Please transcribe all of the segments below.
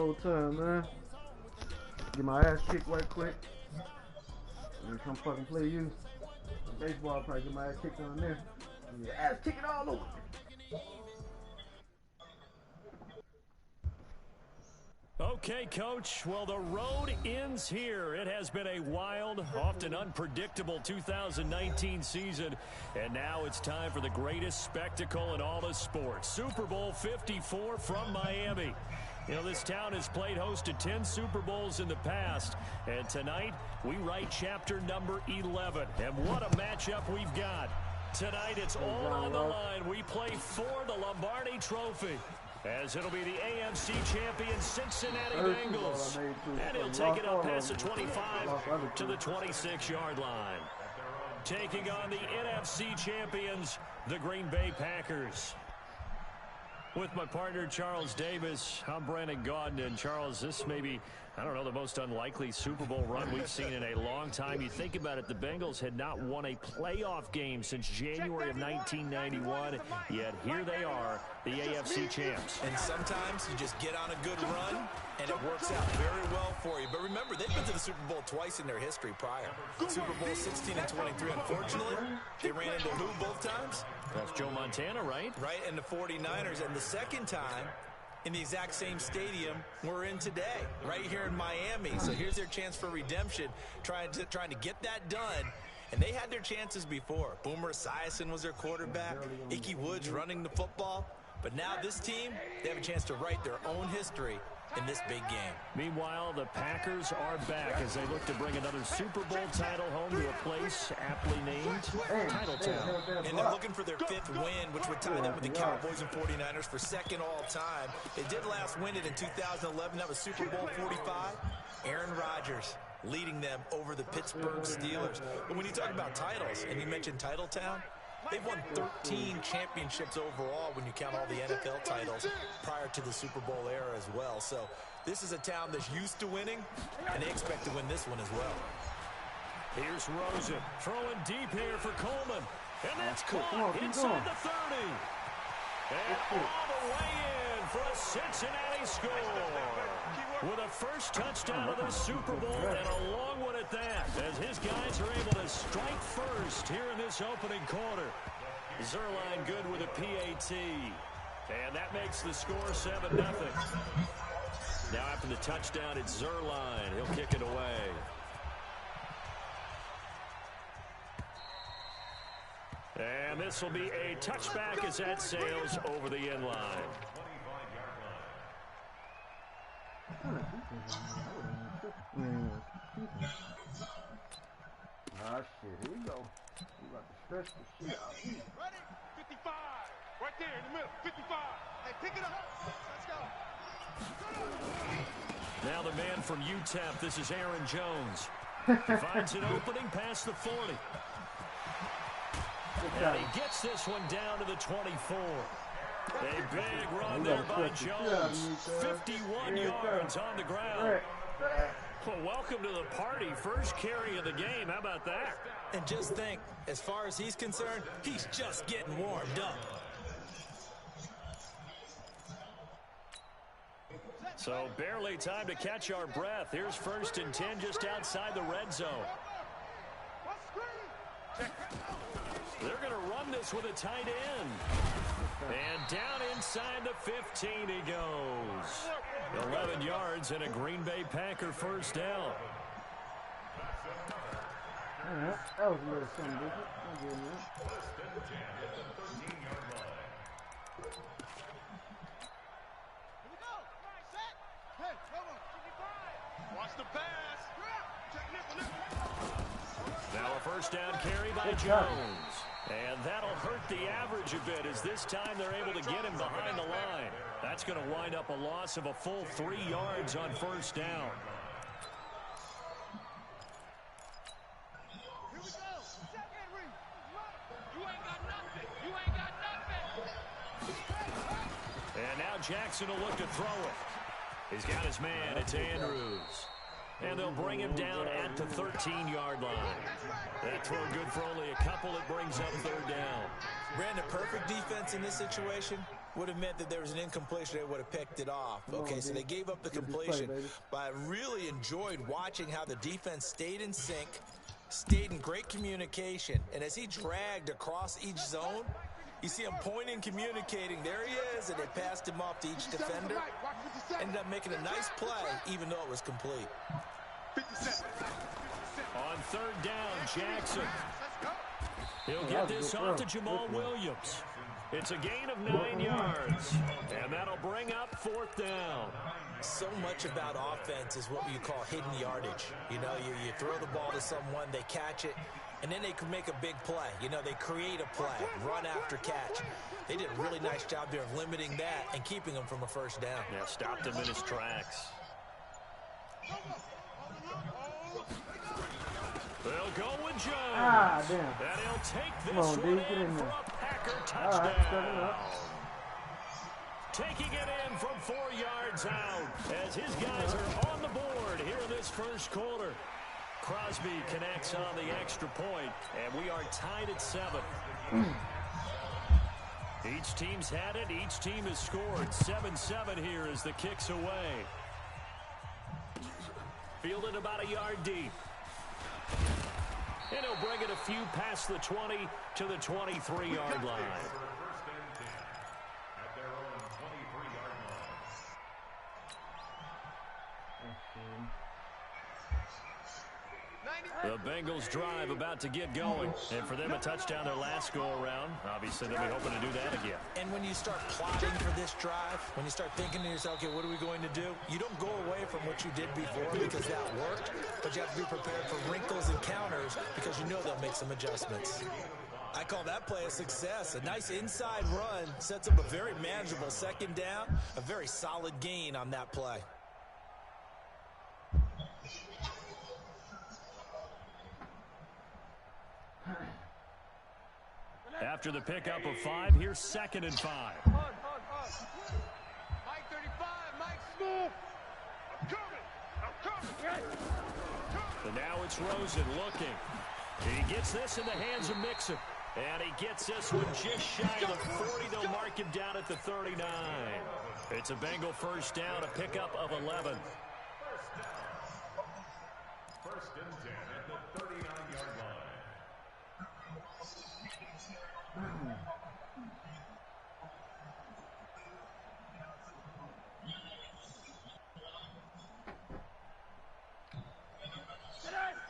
whole time, man. Get my ass kicked right quick. And then come fucking play you. Baseball, probably get my ass kicked on there. And your ass kicking all over. Okay, Coach. Well, the road ends here. It has been a wild, often unpredictable 2019 season. And now it's time for the greatest spectacle in all of sports. Super Bowl 54 from Miami. You know, this town has played host to 10 Super Bowls in the past. And tonight, we write chapter number 11. And what a matchup we've got. Tonight, it's all on the line. We play for the Lombardi Trophy, as it'll be the AFC champion Cincinnati Bengals. And he'll take it up past the 25 to the 26-yard line. Taking on the NFC champions, the Green Bay Packers. With my partner, Charles Davis, I'm Brandon Gaudin. And Charles, this may be, I don't know, the most unlikely Super Bowl run we've seen in a long time. You think about it, the Bengals had not won a playoff game since January of 1991, yet here they are, the AFC champs. And sometimes you just get on a good run, and it works out very well for you. But remember, they've been to the Super Bowl twice in their history prior. Super Bowl 16 and 23, unfortunately, they ran into who both times? That's Joe Montana, right? Right, and the 49ers. And the second time, in the exact same stadium we're in today, right here in Miami. So here's their chance for redemption, trying to get that done. And they had their chances before. Boomer Esiason was their quarterback. Ickey Woods running the football. But now this team, they have a chance to write their own history in this big game. Meanwhile, the Packers are back as they look to bring another Super Bowl title home to a place aptly named Titletown. And they're looking for their 5th win, which would tie them with the Cowboys and 49ers for 2nd all-time. They did last win it in 2011. That was Super Bowl 45. Aaron Rodgers leading them over the Pittsburgh Steelers. But when you talk about titles, and you mentioned Titletown, they've won 13 championships overall when you count all the NFL titles prior to the Super Bowl era as well. So this is a town that's used to winning, and they expect to win this one as well. Here's Rosen throwing deep here for Coleman. And that's caught inside the 30. And all the way in for a Cincinnati score. With a first touchdown of the Super Bowl and a long one at that, as his guys are able to strike first here in this opening quarter. Zerline good with a PAT. And that makes the score 7-0. Now after the touchdown, it's Zerline. He'll kick it away. And this will be a touchback as that sails over the end line. Ah, shit, here we go. We about to stretch the shit out. Ready? 55. Right there in the middle. 55. Hey, pick it up. Let's go. Now the man from UTEP, this is Aaron Jones. He finds an opening past the 40. And he gets this one down to the 24. A big run there by Jones. 51 yards on the ground. Well, welcome to the party. First carry of the game. How about that? And just think, as far as he's concerned, he's just getting warmed up. So barely time to catch our breath. Here's 1st and 10 just outside the red zone. They're going to run this with a tight end. And down inside the 15 he goes. 11 yards and a Green Bay Packer first down. That was a little something different. Watch the pass. Now a first down carry by Jones. And that'll hurt the average a bit as this time they're able to get him behind the line. That's going to wind up a loss of a full 3 yards on first down. Here we go. Second read. You ain't got nothing. You ain't got nothing. And now Jackson will look to throw it. He's got his man. It's Andrews. And they'll bring him down at the 13-yard line. That throw good for only a couple. It brings up 3rd down. Brandon, perfect defense in this situation. would have meant that there was an incompletion. They would have picked it off. Okay, so they gave up the completion. But I really enjoyed watching how the defense stayed in sync, stayed in great communication. And as he dragged across each zone, you see him pointing, communicating. There he is, and they passed him off to each defender. Ended up making a nice play, even though it was complete. On third down, Jackson. He'll get this off to Jamal Williams. It's a gain of 9 yards, and that'll bring up fourth down. So much about offense is what you call hidden yardage. You know, you throw the ball to someone, they catch it, and then they can make a big play. You know, they create a play, run after catch. They did a really nice job there of limiting that and keeping him from a first down. Yeah, stopped him in his tracks. They'll go with Jones. Ah, damn. And he'll take this one in for a Packer touchdown. Right, taking it in from 4 yards out as his guys are on the board here in this first quarter. Crosby connects on the extra point, and we are tied at 7. Each team's had it. Each team has scored. 7-7 here as the kick's away. Fielded about a yard deep. And he'll bring it a few past the 20 to the 23-yard line. The Bengals drive about to get going. And for them, a touchdown their last go-around. Obviously, they'll be hoping to do that again. And when you start plotting for this drive, when you start thinking to yourself, okay, what are we going to do? You don't go away from what you did before because that worked, but you have to be prepared for wrinkles and counters because you know they'll make some adjustments. I call that play a success. A nice inside run sets up a very manageable second down, a very solid gain on that play. After the pickup of 5, here's 2nd and 5. Mike 35, Mike Smooth. I'm coming. And now it's Rosen looking. He gets this in the hands of Mixon. And he gets this one just shy of the 40. They'll mark him down at the 39. It's a Bengal first down, a pickup of 11. First and 10 at the 39-yard line.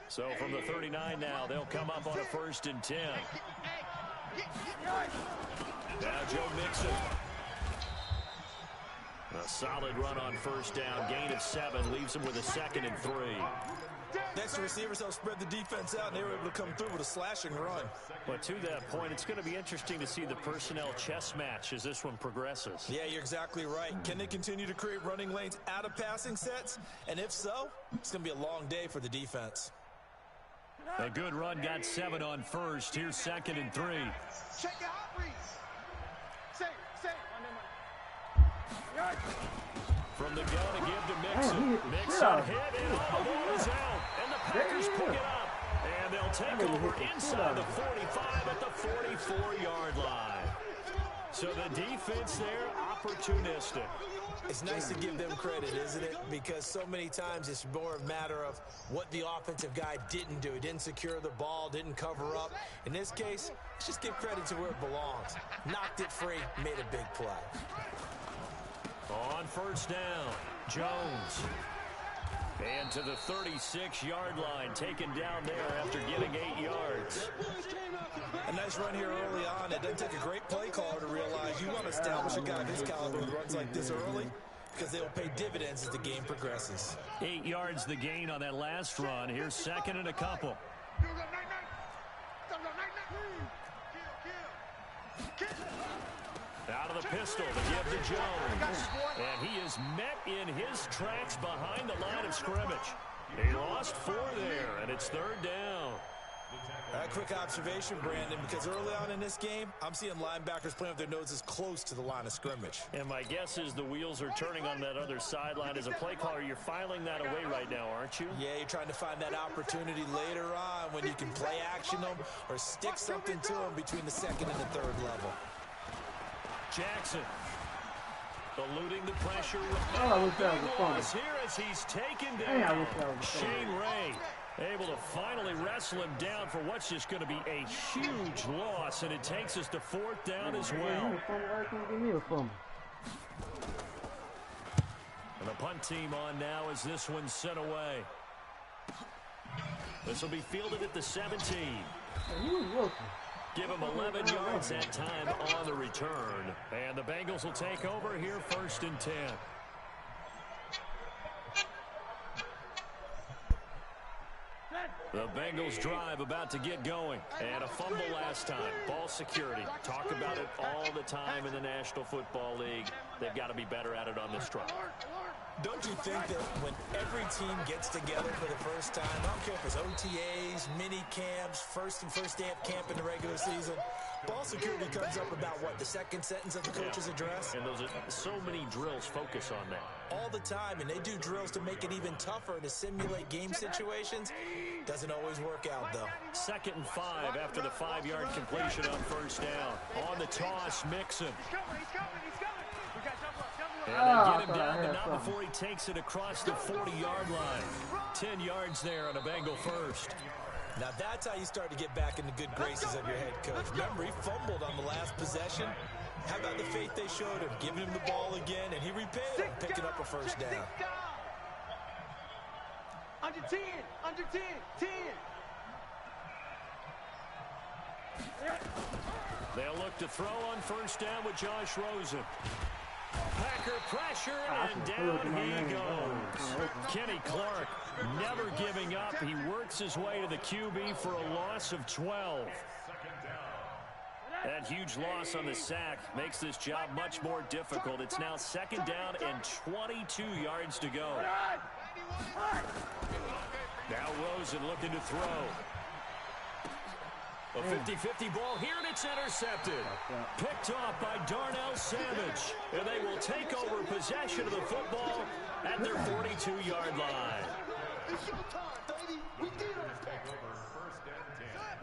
So from the 39 now, they'll come up on a 1st and 10. Now Joe Mixon. A solid run on first down. Gain of 7 leaves him with a 2nd and 3. Next, the receivers help spread the defense out, and they were able to come through with a slashing run. But to that point, it's going to be interesting to see the personnel chess match as this one progresses. Yeah, you're exactly right. Can they continue to create running lanes out of passing sets? And if so, it's going to be a long day for the defense. A good run got 7 on first. Here's 2nd and 3. Check your hot reads. Say. From the gun to give to Mixon. Mixon hit, and all the ball is out. And the Packers pick it up. And they'll take over inside the 45 at the 44-yard line. So the defense there, opportunistic. It's nice to give them credit, isn't it? Because so many times it's more a matter of what the offensive guy didn't do. He didn't secure the ball, didn't cover up. In this case, let's just give credit to where it belongs. Knocked it free, made a big play. On first down, Jones. And to the 36-yard line, taken down there after getting 8 yards. A nice run here early on. It doesn't take a great play caller to realize you want to establish a guy of his caliber who runs like this early because they will pay dividends as the game progresses. 8 yards the gain on that last run. Here's 2nd and a couple. Out of the pistol to give to Jones. And he is met in his tracks behind the line of scrimmage. He lost 4 there, and it's 3rd down. A quick observation, Brandon, because early on in this game, I'm seeing linebackers playing with their noses close to the line of scrimmage. And my guess is the wheels are turning on that other sideline. As a play caller, you're filing that away right now, aren't you? Yeah, you're trying to find that opportunity later on when you can play action them or stick something to them between the 2nd and the 3rd level. Jackson Eluding the pressure. Oh, I wish that was a fun. Here as he's taken Hey, I down. wish that was a fun. Shane Ray able to finally wrestle him down for what's just going to be a huge loss, and it takes us to 4th down as well. Give me a fumble. And the punt team on now as this one's sent away. This will be fielded at the 17. Hey, who is Wilson? Give him 11 yards that time on the return. And the Bengals will take over here 1st and 10. The Bengals drive about to get going. And a fumble last time. Ball security. Talk about it all the time in the National Football League. They've got to be better at it on this drive. Don't you think that when every team gets together for the first time, I don't care if it's OTAs, mini camps, first day of camp in the regular season, ball security comes up about what, the second sentence of the coach's address? And those are so many drills focus on that. All the time, and they do drills to make it even tougher to simulate game situations. Doesn't always work out, though. 2nd and 5 after the 5-yard completion on 1st down. On the toss, Mixon. He's coming. We got jump up. And they get him down, but not before he takes it across the 40-yard line. 10 yards there on a Bengal first. Now that's how you start to get back in the good graces of your head coach. Remember, he fumbled on the last possession. How about the faith they showed him, giving him the ball again, and he repaid him, picking up a 1st down. Under 10. 10. They'll look to throw on 1st down with Josh Rosen. Packer pressure, and down he goes. Kenny Clark never giving up. He works his way to the QB for a loss of 12. That huge loss on the sack makes this job much more difficult. It's now 2nd down and 22 yards to go. Now Rosen looking to throw. A 50-50 ball here, and it's intercepted. Picked off by Darnell Savage. And they will take over possession of the football at their 42-yard line.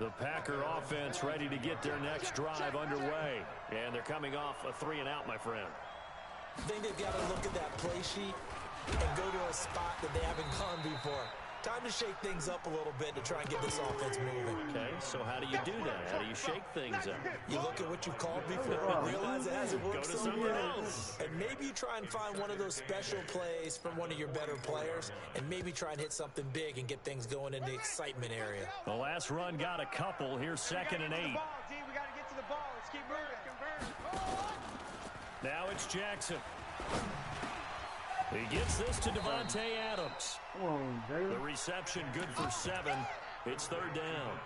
The Packer offense ready to get their next drive underway. And they're coming off a 3-and-out, my friend. I think they've got to look at that play sheet and go to a spot that they haven't gone before. Time to shake things up a little bit to try and get this offense moving. Okay, so how do you do that? How do you shake things up? You look at what you've called before and realize it hasn't worked Go to so something well. else. And maybe you try and find one of those special plays from one of your better players and maybe try and hit something big and get things going in the excitement area. The last run got a couple. Here's 2nd and 8. We got to get to the ball. Let's keep moving. Now it's Jackson. He gets this to Devontae Adams. Come on, Jalen. The reception good for 7. It's 3rd down.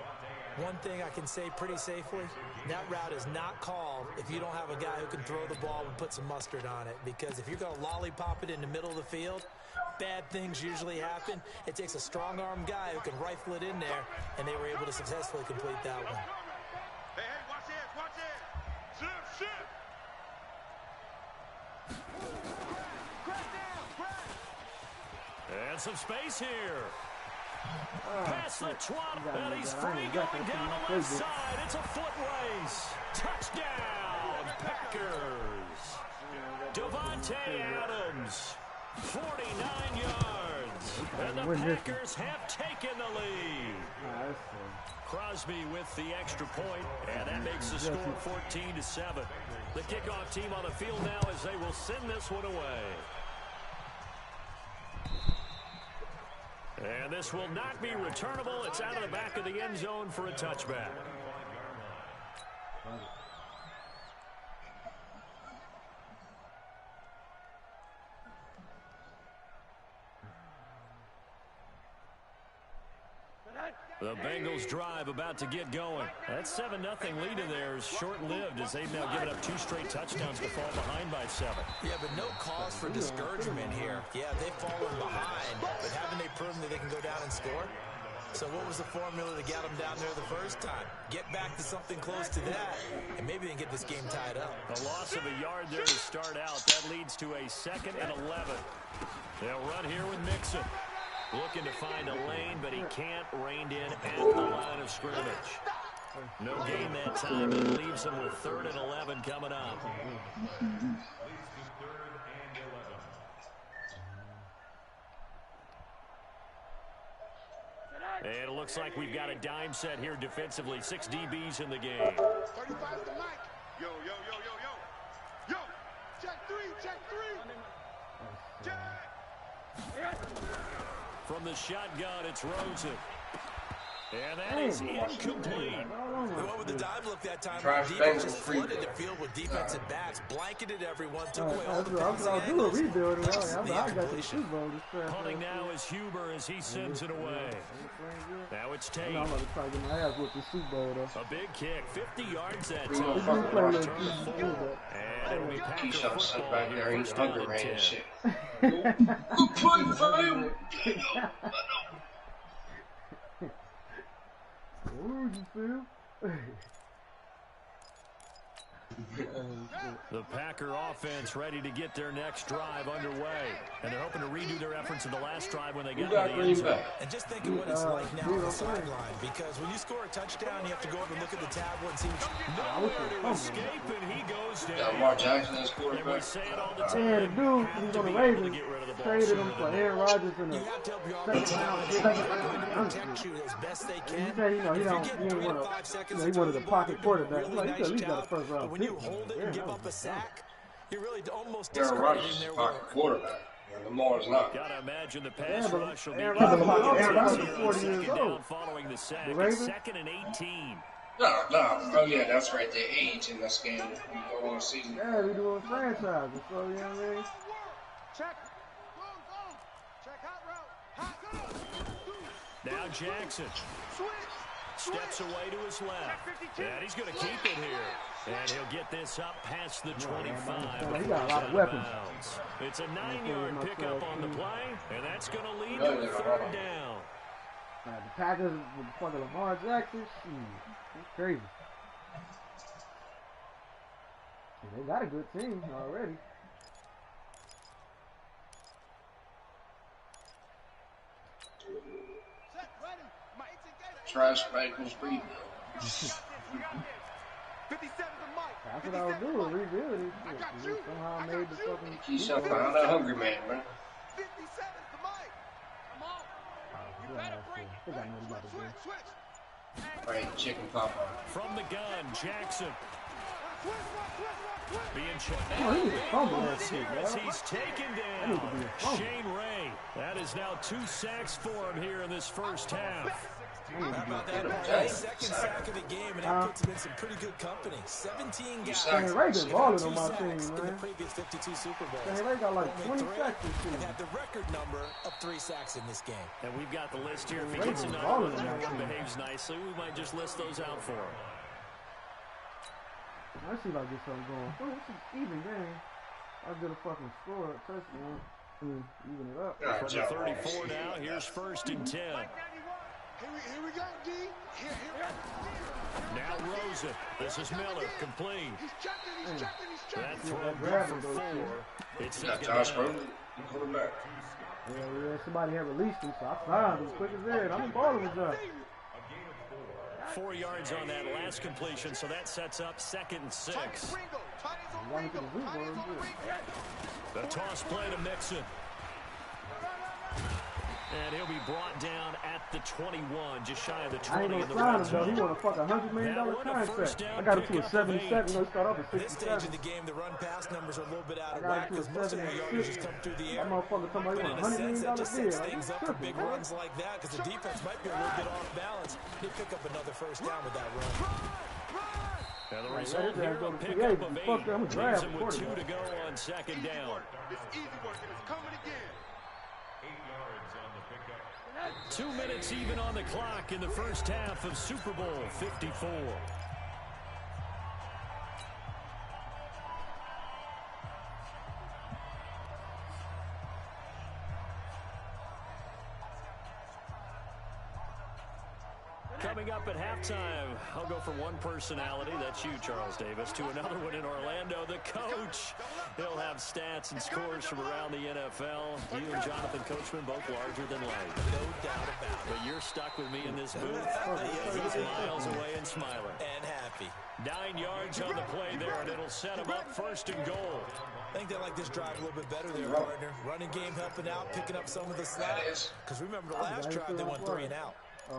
One thing I can say pretty safely, that route is not called if you don't have a guy who can throw the ball and put some mustard on it. Because if you're going to lollipop it in the middle of the field, bad things usually happen. It takes a strong-arm guy who can rifle it in there, and they were able to successfully complete that one. Hey, watch this. Shoot. And some space here. Past the 20, and he's free going down the left side. It's a foot race. Touchdown, Packers. Devontae Adams, 49 yards. And the Packers have taken the lead. Crosby with the extra point, and that makes the score 14-7. The kickoff team on the field now as they will send this one away. And this will not be returnable. It's out of the back of the end zone for a touchback. The Bengals drive about to get going. That 7-0 lead of theirs short-lived as they've now given up 2 straight touchdowns to fall behind by 7. Yeah, but no cause for discouragement here. Yeah, they've fallen behind, but haven't they proven that they can go down and score? So what was the formula to get them down there the first time? Get back to something close to that, and maybe they can get this game tied up. A loss of a yard there to start out. That leads to a 2nd and 11. They'll run here with Mixon. Looking to find a lane, but he can't rein in at the line of scrimmage. No gain that time, and it leaves him with 3rd and 11 coming up. And it looks like we've got a dime set here defensively. 6 DBs in the game. 35 to Mike. Yo. Yo, check three. Check. From the shotgun, it's Rosen. And that is incomplete. They went with the dive look that time. The defense just flooded the field with defensive backs, blanketed everyone, took away all the passing angles. Punting now is Huber as he sends it away. Now it's Tate. I'm about to try to get my ass with the Super Bowl, though. A big kick, 50 yards that He time. do play like Return this. forward. And it'll be Packer Keyshawn sitting football back there, here, he's first down hungry, and man, 10. and shit. Good play for him. What would you feel? The Packer offense ready to get their next drive underway. And they're hoping to redo their efforts of the last drive when they get to the end zone. And just think of what it's like now on the sideline. Because when you score a touchdown, you have to go over and look at the tablet and see Nowhere to escape, and he goes Got down. Lamar Jackson as And we quarterback. say it all the Yeah, time. the dude who's on the Ravens traded him for Aaron Rodgers in the you have to help your offense second out. round. They're going to protect you as best they He can. said, he If you don't, get he 3 ain't to want 5 to, seconds he to wanted turn a the ball, pocket they're doing a quarterback. really Like, he nice said, he got a job. first round But when you pick. hold it and give up a sack, you're really almost Aaron discrediting Rodgers is their a pocket work. quarterback. And Lamar's not. Gotta imagine the Yeah, pass but rush will be Aaron easy Rodgers here is on 40 years second down old. following the sack. The It's Ravens? 2nd and 18. No. Oh, yeah, that's right. Their age in this game. You go on season. Yeah, we doing franchises, so you know what I mean? Check. Go. Check hot route. Now Jackson Switch. steps away to his left. And he's going to keep it here. And he'll get this up past the 25. He got a lot of before weapons. out of bounds. It's a 9-yard pickup on the play, and that's going to lead to a 3rd down. The Packers with fucking Lamar Jackson, it's crazy. They got a good team already. Set. Ready. My 18 gator. Trash Bengals rebuild. 57 to Mike. That's what I was doing, rebuild this shit. We somehow made the fucking Keyshawn found that hungry man, man. 57 to Mike. Come on. You better bring it. I think I know what he's about to do. Switch. Right, chicken Popeye. From the gun, Jackson being Oh, he needs to fumble that checked. shit, As bro. he's taken That needs to be down. a fumble. Shane Ray. That is now 2 sacks for him here in this first half. How about that? Paul? Second sack of the game, and that puts him in some pretty good company. 17 guys. Shane Ray been balling on my Two team, sacks in the man. previous 52 Super Bowls. Shane Ray got like Only 20 three sacks this and season. had the record number of 3 sacks in this game. And we've got the list here. If he Ray gets been another balling one on that and team. behaves nicely, we might just list those out for him. I see if I get something going. Oh, it's an even game. I'll get a fucking score, a touchdown, and even it up. From the 34 now, here's 1st and 10. Here we go, D. Here. Now Rosen. This is Miller. Complete. He's checking. That throw that good grab for will go 4. too. It's Got 2nd Josh down. Rosen, the quarterback. Yeah, somebody had released him, so I found him quick as that. I'm balling with that. 4 yards on that last completion, so that sets up 2nd and 6. Got into the Super Bowl, too. The toss play to Mixon. And he'll be brought down at the 21, just shy of the I ain't 20 in the gonna red sign him, though. He zone. want a fucking $100 million Now what a contract. first down I got him to a pickup of 77. You know, start off at This stage of 67. the game, the run pass numbers are a little bit out I of got whack him to because a most of their yardage has 76. come through the That air. motherfucker talking about But he in want a sense, that $100 just million sets deal. things up for big runs like that because the defense might be a little bit off balance. They pick up another first down with that run. Now the Right, result that here, guy a go to pickup PA, of he fucked up 8. his Leaves draft him with 2 quarterback. to go on 2nd down. It's easy work, and it's coming again. 8 yards on the pickup. 2 minutes even on the clock in the first half of Super Bowl 54. Coming up at halftime, I'll go from one personality, that's you, Charles Davis, to another one in Orlando, the coach. He'll have stats and scores from around the NFL. You and Jonathan Coachman, both larger than life. No doubt about it. But you're stuck with me in this booth. He's miles away and smiling. And happy. 9 yards on the play there, and it'll set him up 1st and goal. I think they like this drive a little bit better there, partner. Running game helping out, picking up some of the slack. Because remember the last drive, they went 3 and out. I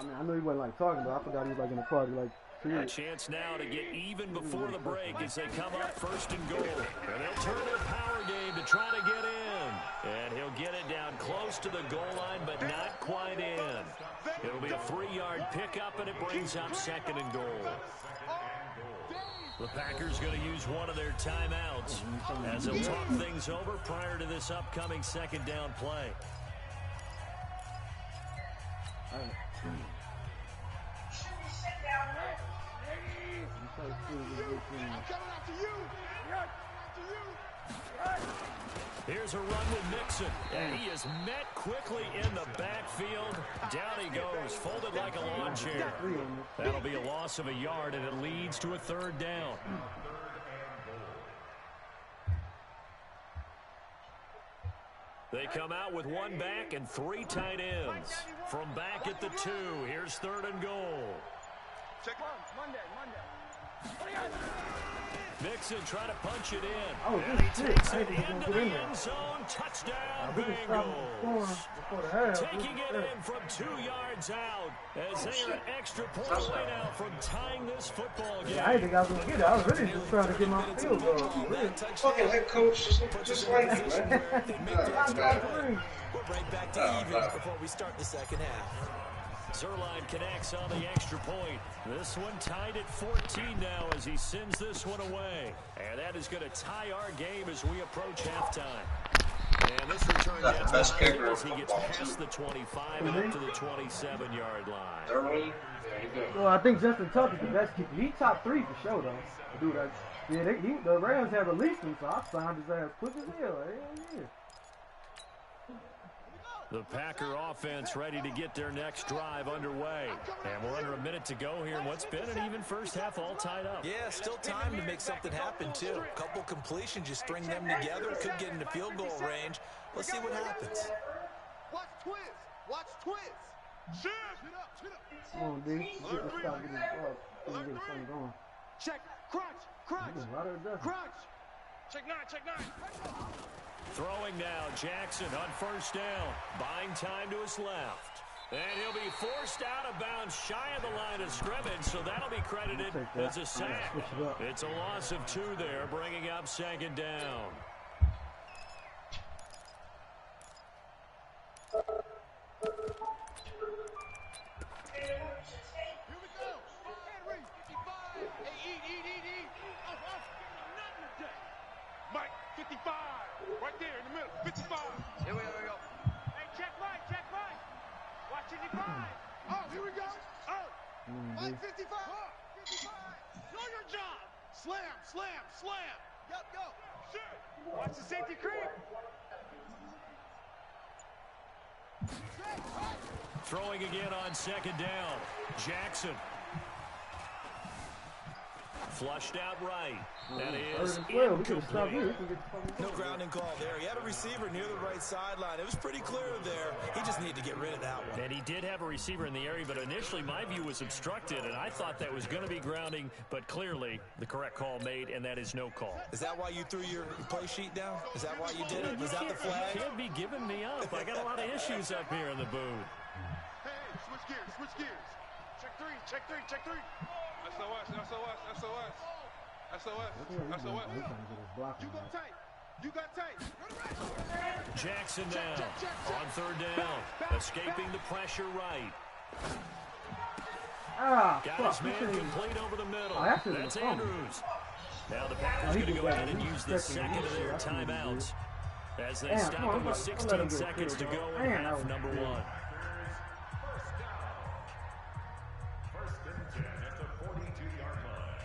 mean, I know he wasn't like talking, but I forgot he was like in the party, like. A chance now to get even before the break as they come up first and goal. And they'll turn their power game to try to get in. And he'll get it down close to the goal line, but not quite in. It'll be a 3-yard pickup, and it brings up second and goal. The Packers going to use one of their timeouts as they'll talk things over prior to this upcoming second down play. Here's a run with Mixon, and he is met quickly in the backfield. Down he goes, folded like a lawn chair. That'll be a loss of a yard, and it leads to a third down. They come out with one back and 3 tight ends. From back at the 2, here's third and goal. Check Monday. Mixon trying to punch it in. Oh, and he takes it into into the end zone. Touchdown, Bengals. Taking it in from 2 yards out as they are an extra point away now from tying this football game. Yeah, I didn't think I was going to get it. I was really just trying to get my field goal. Fucking head coach, just like that, man. We're right back to even before we start the second half. Zerline connects on the extra point. This one tied at 14 now as he sends this one away. And that is going to tie our game as we approach halftime. And this return That's the best kicker as he gets past the 25 and up to the 27-yard line. Zerline, there you go. Well, I think Justin Tuck is the best keeper. He top 3 for sure, though. Dude, the Rams have released him, so I signed his ass quick as hell. Yeah. The Packer offense ready to get their next drive underway. And we're under a minute to go here in what's been an even first half all tied up. Yeah, still time to make something happen, too. A couple completions, you string them together, could get into field goal range. Let's see what happens. Watch twist. Shit up. Come on, D. Get this stop, get this something going. Check, crunch. Check 9. Throwing now, Jackson on first down. Buying time to his left. And he'll be forced out of bounds shy of the line of scrimmage, so that'll be credited as a sack. It's a loss of 2 there, bringing up second down. Here we go. Henry, 55. Hey, eat. Nothing today. Mike, 55. Right there in the middle, 55. Here we go. Hey, check Mike. Watch 55. Oh, here we go. Oh, Mike, 55. 55. Know your job. Slam. Yup, go. Shit. Watch the safety creep. Throwing again on second down. Jackson. Flushed out right. That is incomplete. No grounding call there. He had a receiver near the right sideline. It was pretty clear there. He just needed to get rid of that one. And he did have a receiver in the area, but initially my view was obstructed, and I thought that was going to be grounding, but clearly the correct call made, and that is no call. Is that why you threw your play sheet down? Is that why you did it? Was that the flag? You can't be giving me up. I got a lot of issues up here in the booth. Hey, switch gears. Check three. SOS. You got tight. Jackson down on third down. Escaping the pressure right. Got his man complete over the middle. That's Andrews. Now the Packers going to go ahead and use the second of their timeouts as they stop it with 16 seconds to go in half number 1. First and 10 at the 42-yard line.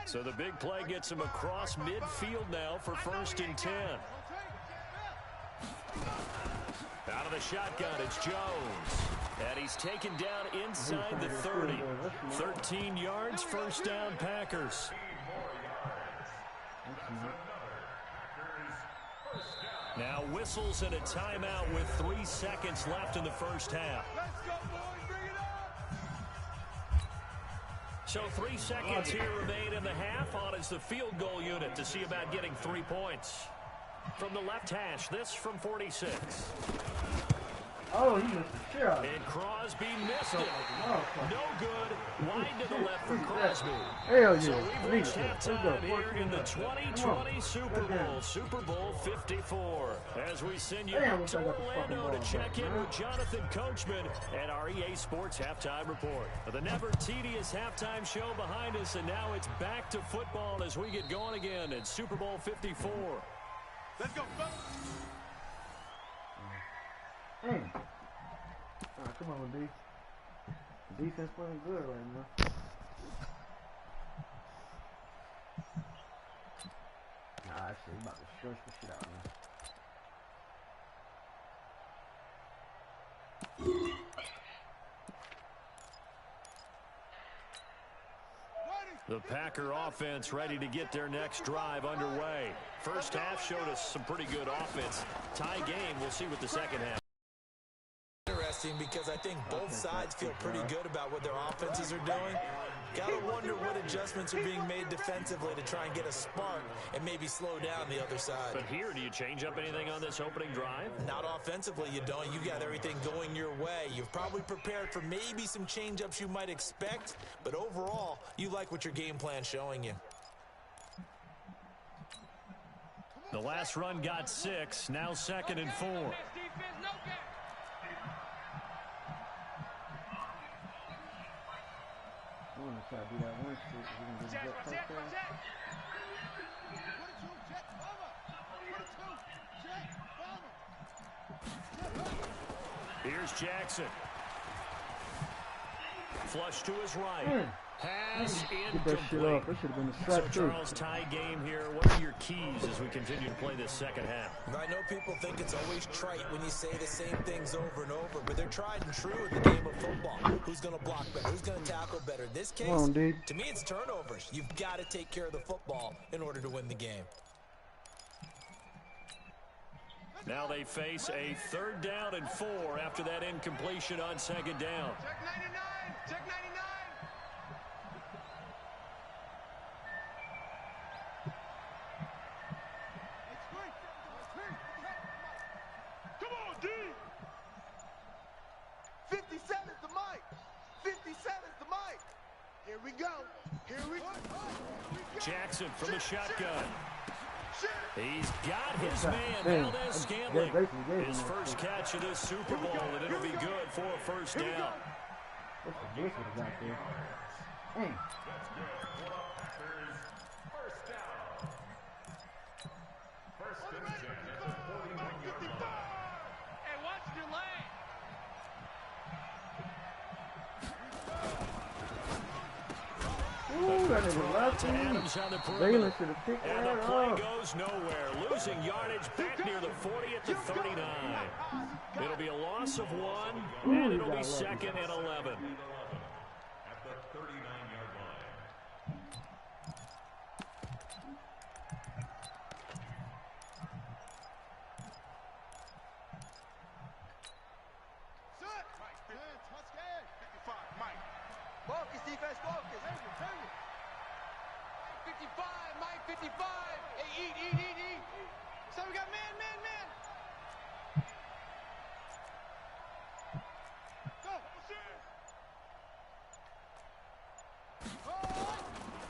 So the big play gets him across midfield now for first and 10. Out of the shotgun, it's Jones. And he's taken down inside the 30. 13 yards, first down, Packers. Now whistles and a timeout with 3 seconds left in the first half. Let's go, boys. Bring it up. So 3 seconds here remain in the half. On is the field goal unit to see about getting 3 points. From the left hash, this from 46. Oh, he missed the shit out. And Crosby missed it. No good. Wide to the left for Crosby. Hell yeah. So we've reached halftime here in the 2020 Super Bowl. Super Bowl 54. As we send you back to Orlando to check in with Jonathan Coachman and our EA Sports Halftime Report. The never tedious halftime show behind us, and now it's back to football as we get going again in Super Bowl 54. Let's go, fellas. Come on, D. Defense playing good right now. Nah, actually, he about to stretch the shit out, man. The Packer offense ready to get their next drive underway. First half showed us some pretty good offense. Tie game, we'll see what the second half. Interesting because I think both sides feel pretty good about what their offenses are doing. Gotta wonder what adjustments are being made defensively to try and get a spark and maybe slow down the other side. But here, do you change up anything on this opening drive? Not offensively, you don't. You got everything going your way. You've probably prepared for maybe some change-ups you might expect, but overall, you like what your game plan's showing you. The last run got 6, now 2nd and 4. I want to try to do that one shit. We're going to get touchdown. Here's Jackson. Flush to his right. Pass Get that shit off. That should have been a So sack too. Charles, tie game here. What are your keys as we continue to play this second half? I know people think it's always trite when you say the same things over and over, but they're tried and true in the game of football. Who's going to block better? Who's going to tackle better? In this case, to me, it's turnovers. You've got to take care of the football in order to win the game. Now they face a 3rd down and 4 after that incompletion on 2nd down. Check 99. Check 99. Come on, D. 57's the mic. 57's the mic. Here we go. Here we go. Jackson from the shotgun. He's got his man, Valdez Scantling. His first catch of this Super Bowl, and it'll be good for a 1st down. What's the difference out there? First and 10 at the 41-yard line. Hey, watch your lane. Ooh, that nigga left him. Adams on the Valen perimeter. should have picked And that the play up. goes nowhere. Losing yardage back near the 40 at the 39. It'll be a loss of 1, and it'll be 2nd and 11. At the 39-yard line. Set. Mike, 55, Mike. Focus, defense, focus. 55, Mike, 55. Hey, eat. So we got man.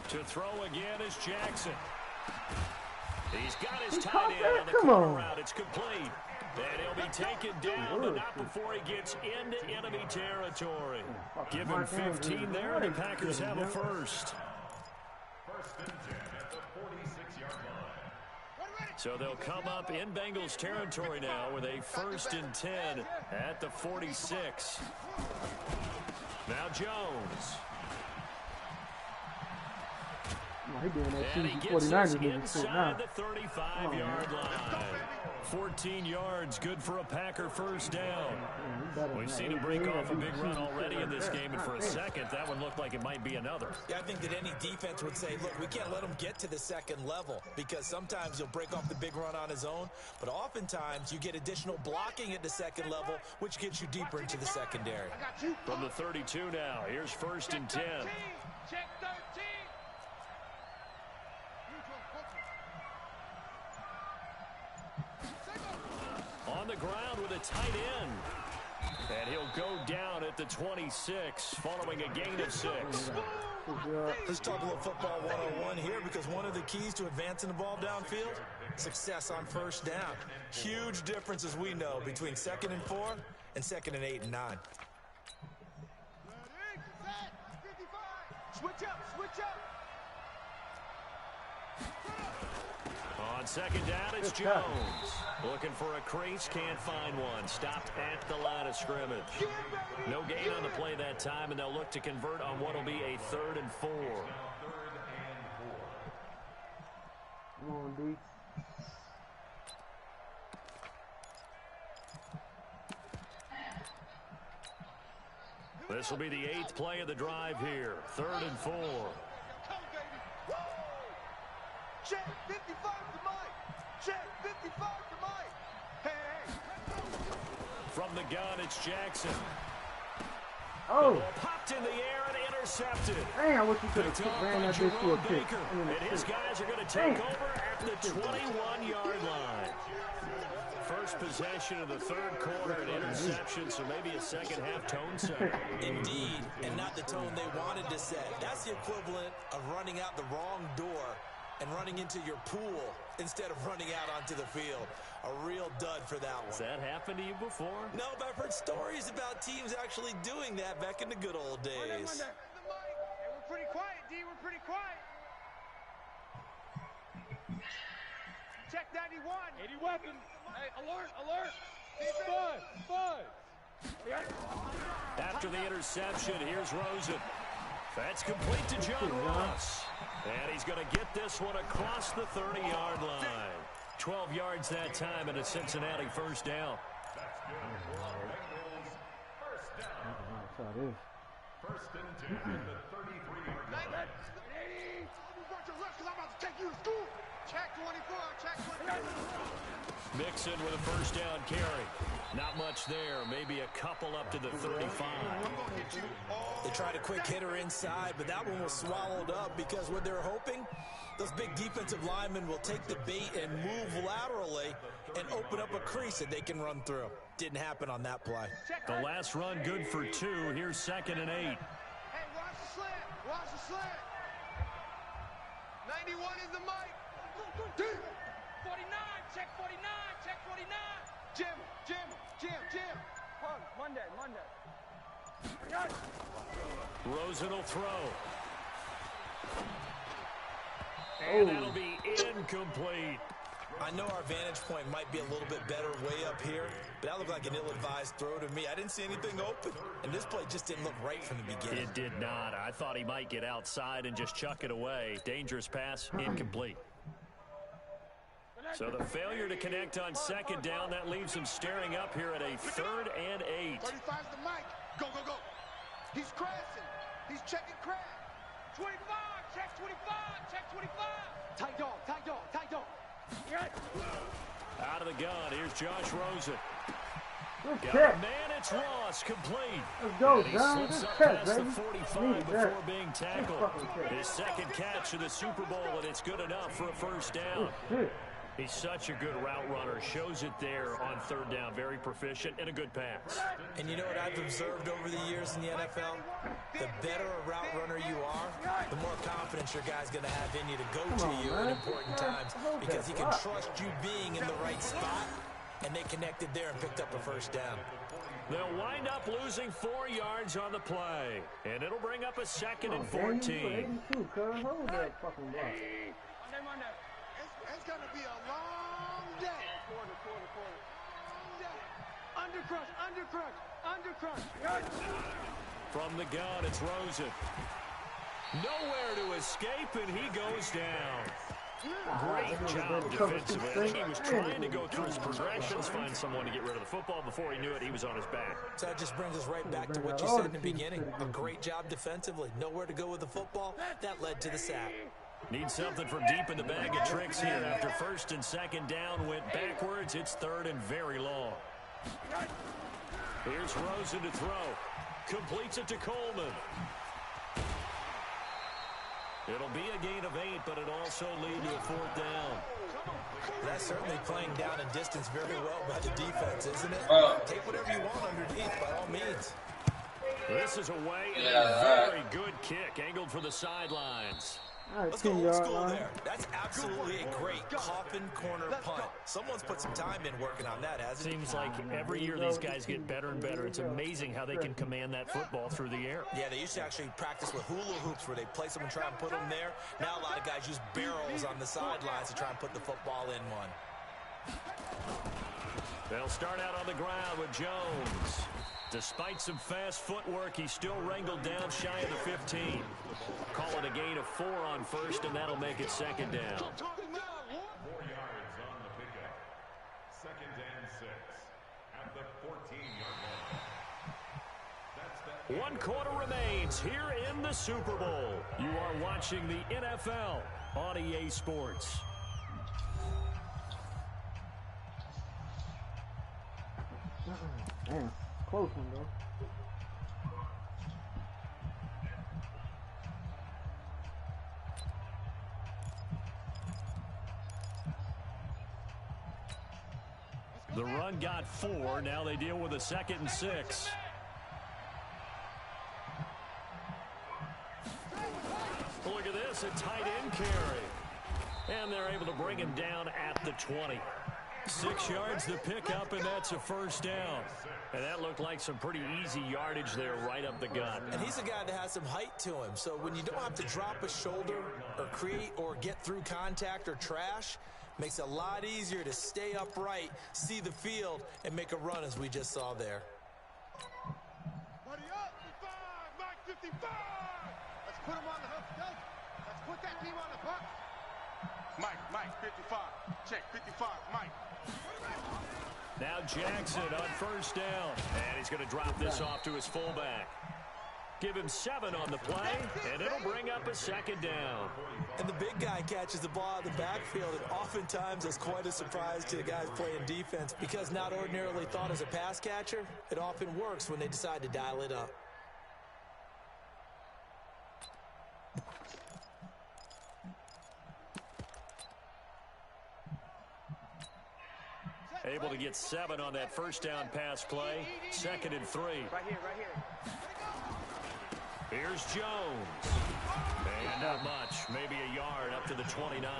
To throw again is Jackson. He's got his tight end on the Come corner on. route. It's complete. And he'll be taken down, but not before he gets into enemy territory. Give him 15 there, and the Packers have a first. First and 10 at the 46-yard line. So they'll come up in Bengals territory now with a 1st and 10 at the 46. Now Jones. He doing that And he cheesy gets 49ers us nigga shit now. inside the 35-yard line. 14 yards, good for a Packer 1st down. We've seen him break off a big run already in this game, and for a second, that one looked like it might be another. Yeah, I think that any defense would say, look, we can't let him get to the 2nd level because sometimes he'll break off the big run on his own, but oftentimes you get additional blocking at the 2nd level, which gets you deeper into the secondary. From the 32 now, here's 1st and 10. Check the ground with a tight end. And he'll go down at the 26 following a gain of 6. Let's talk a little football 101 here, because one of the keys to advancing the ball downfield, success on first down. Huge difference, as we know, between 2nd and 4 and 2nd and 8 and 9. Switch up, switch up. On 2nd down, it's Jones. Looking for a crease, can't find one. Stopped at the line of scrimmage. No gain on the play that time, and they'll look to convert on what will be a 3rd and 4. Come on, D. This will be the 8th play of the drive here. 3rd and 4. Check 55 to Mike. Check 55 to Mike. Hey. From the gun, it's Jackson. Oh. Popped in the air and intercepted. Dang, I wish you could have ran that bitch to a kick. And his guys are going to take over at the 21-yard line. First possession of the 3rd quarter, an interception, so maybe a second-half tone setter. Indeed, and not the tone they wanted to set. That's the equivalent of running out the wrong door and running into your pool instead of running out onto the field. A real dud for that one. Has that happened to you before? No, but I've heard stories about teams actually doing that back in the good old days. Hey, we're pretty quiet, D. We're pretty quiet. Check 91. 80 weapon. Hey, alert, alert. Five. After the interception, here's Rosen. That's complete to John Ross. And he's going to get this one across the 30-yard line. 12 yards that time and a Cincinnati first down. First and 10 at the 33-yard line. I'm about to take you to school. Check 24, check 24. Mixon with a first down carry. Not much there. Maybe a couple up to the 35. They tried a quick hitter inside, but that one was swallowed up because what they're hoping, those big defensive linemen will take the bait and move laterally and open up a crease that they can run through. Didn't happen on that play. The last run good for 2. Here's 2nd and 8. Hey, watch the slant. Watch the slant. 91 is the mic. 49, check 49, check 49. Jim. Monday. Rosen will throw. And that'll be incomplete. I know our vantage point might be a little bit better way up here, but that looked like an ill-advised throw to me. I didn't see anything open, and this play just didn't look right from the beginning. It did not. I thought he might get outside and just chuck it away. Dangerous pass, incomplete. So the failure to connect on 2nd down, that leaves him staring up here at a 3rd and 8. 35's the mic. Go. He's crashing. He's checking crash. 25, check 25, check 25. Tight dog. Out of the gun, here's Josh Rosen. Good Got catch. a man, it's Ross, complete. Let's go, And he John. slips Good up catch, past the baby. 45 Need before that. being tackled. His 2nd catch of the Super Bowl, and it's good enough for a first down. Shit. He's such a good route runner. Shows it there on 3rd down. Very proficient and a good pass. And you know what I've observed over the years in the NFL? The better a route runner you are, the more confidence your guy's going to have in you to go to you in important times, because he can trust you being in the right spot, and they connected there and picked up a first down. They'll wind up losing 4 yards on the play, and it'll bring up a 2nd and 14. 82, cuz. Hold that fucking block. Monday. It's going to be a long day. Quarter. Undercrush. From the gun, it's Rosen. Nowhere to escape, and he goes down. Great job defensively. I think he was trying to go through his progressions, find someone to get rid of the football. Before he knew it, he was on his back. So that just brings us right back to what you said in the beginning. A great job defensively. Nowhere to go with the football. That led to the sack. Need something from deep in the bag of tricks here. After 1st and 2nd down went backwards, it's 3rd and very long. Here's Rosen to throw. Completes it to Coleman. It'll be a gain of 8, but it also lead to a 4th down. That's certainly playing down and distance very well by the defense, isn't it? Take whatever you want underneath, by all means. This is away and a very good kick, angled for the sidelines. Let's go old school there. That's absolutely a great coffin corner punt. Someone's put some time in working on that, hasn't it? Seems like every year these guys get better and better. It's amazing how they can command that football through the air. Yeah, they used to actually practice with hula hoops where they place them and try and put them there. Now a lot of guys use barrels on the sidelines to try and put the football in one. They'll start out on the ground with Jones. Despite some fast footwork, he's still wrangled down shy of the 15. Call it a gain of 4 on first, and that'll make it second down. 4 yards on the pickup. 2nd and 6 at the 14-yard line. One quarter remains here in the Super Bowl. You are watching the NFL on EA Sports. Damn, close one, though. The run got 4. Now they deal with a 2nd and 6. Look at this, a tight end carry. And they're able to bring him down at the 20. 6 yards to pick up, and that's a first down. And that looked like some pretty easy yardage there right up the gut. And he's a guy that has some height to him. So when you don't have to drop a shoulder or create or get through contact or trash, makes it a lot easier to stay upright, see the field, and make a run as we just saw there. Buddy up, 55, Mike 55. Let's put him on the hook, Doug. Let's put that team on the hook. Mike, 55. Check, 55, Mike. Now Jackson on first down. And he's going to drop this off to his fullback. Give him 7 on the play, and it'll bring up a second down. And the big guy catches the ball out of the backfield, and oftentimes it's quite a surprise to the guys playing defense because not ordinarily thought as a pass catcher, it often works when they decide to dial it up. Able to get 7 on that first down pass play. 2nd and 3. Right here. Here's Jones. And not much. Maybe a yard up to the 29.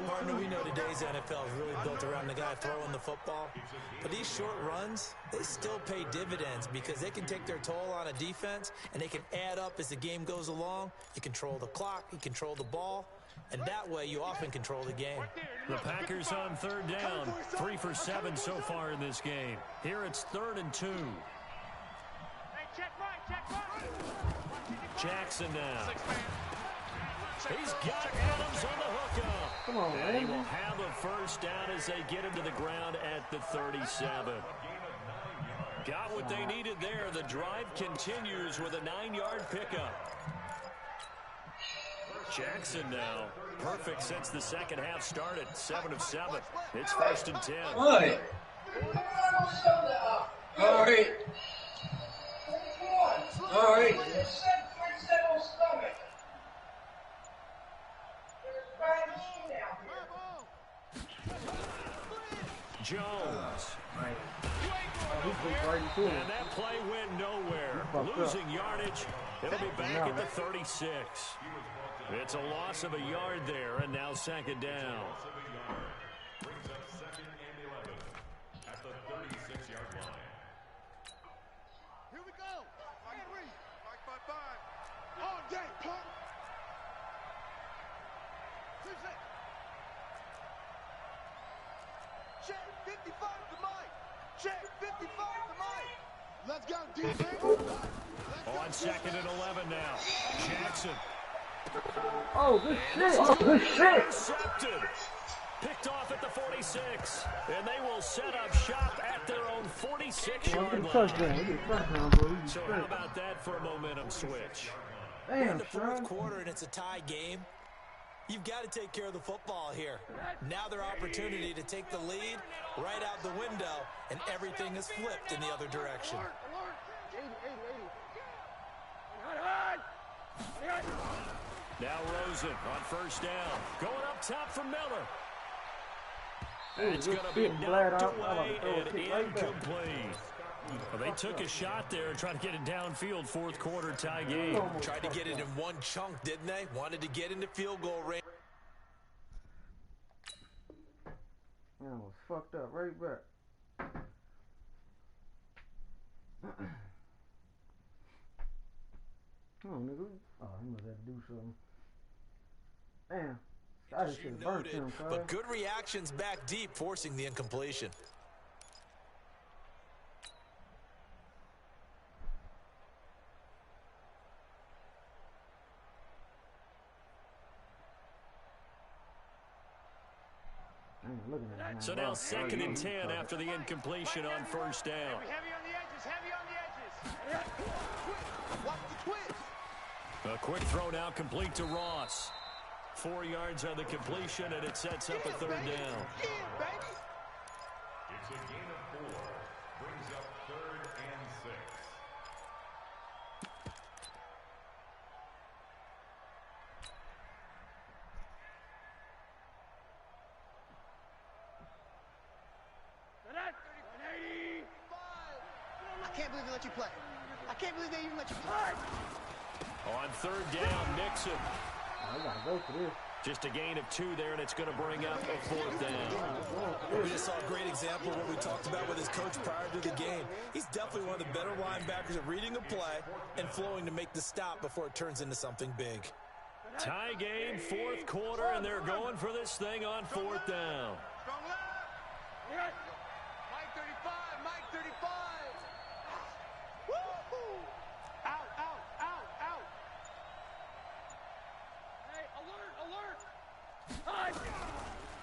Partner, we know today's NFL is really built around the guy throwing the football. But these short runs, they still pay dividends because they can take their toll on a defense, and they can add up as the game goes along. You control the clock, you control the ball, and that way you often control the game. The Packers on 3rd down. 3 for 7 so far in this game. Here it's 3rd and 2. Jackson now. He's got Adams on the hookup. Come on, and he man. will have a first down as they get him to the ground at the 37. Got what they needed there. The drive continues with a 9-yard pickup. Jackson now. Perfect since the second half started. 7 of 7. It's 1st and 10. What? All right. Jones. Right into And him. that play went nowhere. Losing yardage. It'll be back at the 36. It's a loss of a yard there, and now 2nd down. Brings up 2nd and 11 at the 36-yard line. Here we go. Mike 5. All day, punk. Check 55 to Mike. Check 55 to Mike. Let's go, defense. On 2nd and 11 now. Jackson. Oh, good shit. Intercepted. Picked off at the 46. And they will set up shop at their own 46-yard line. Touchdown, bro. So how about that for a momentum switch? We're in Damn, the 4th son. quarter, and it's a tie game. You've got to take care of the football here. Now their opportunity to take the lead right out the window, and everything is flipped in the other direction. Now Rosen on 1st down. Going up top for Miller. It's going to be knocked away and incomplete. Well, they took a shot there, trying to get it downfield, fourth quarter tie game. Tried to get it in one chunk, didn't they? Wanted to get into field goal range. I was fucked up right back. Oh, nigga. Oh, he must have to do something. Damn. I just should have burnt him, cuz. But good reactions back deep, forcing the incompletion. So now 2nd and 10 after the incompletion on first down. Heavy on the edges, heavy on the edges. Watch the twist. A quick throw now complete to Ross. 4 yards on the completion, and it sets up a third down. It's a gain of 4. Brings up 3rd and 6. I can't believe they let you play. I can't believe they even let you play. On third down, Nixon. I gotta go for this. Just a gain of 2 there, and it's going to bring up a fourth down. We just saw a great example of what we talked about with his coach prior to the game. He's definitely one of the better linebackers at reading a play and flowing to make the stop before it turns into something big. Tie game, fourth quarter, and they're going for this thing on fourth down. Strong left. Mike 35, Mike 35. Woo-hoo. Out, out, out, out. Hey, alert, alert.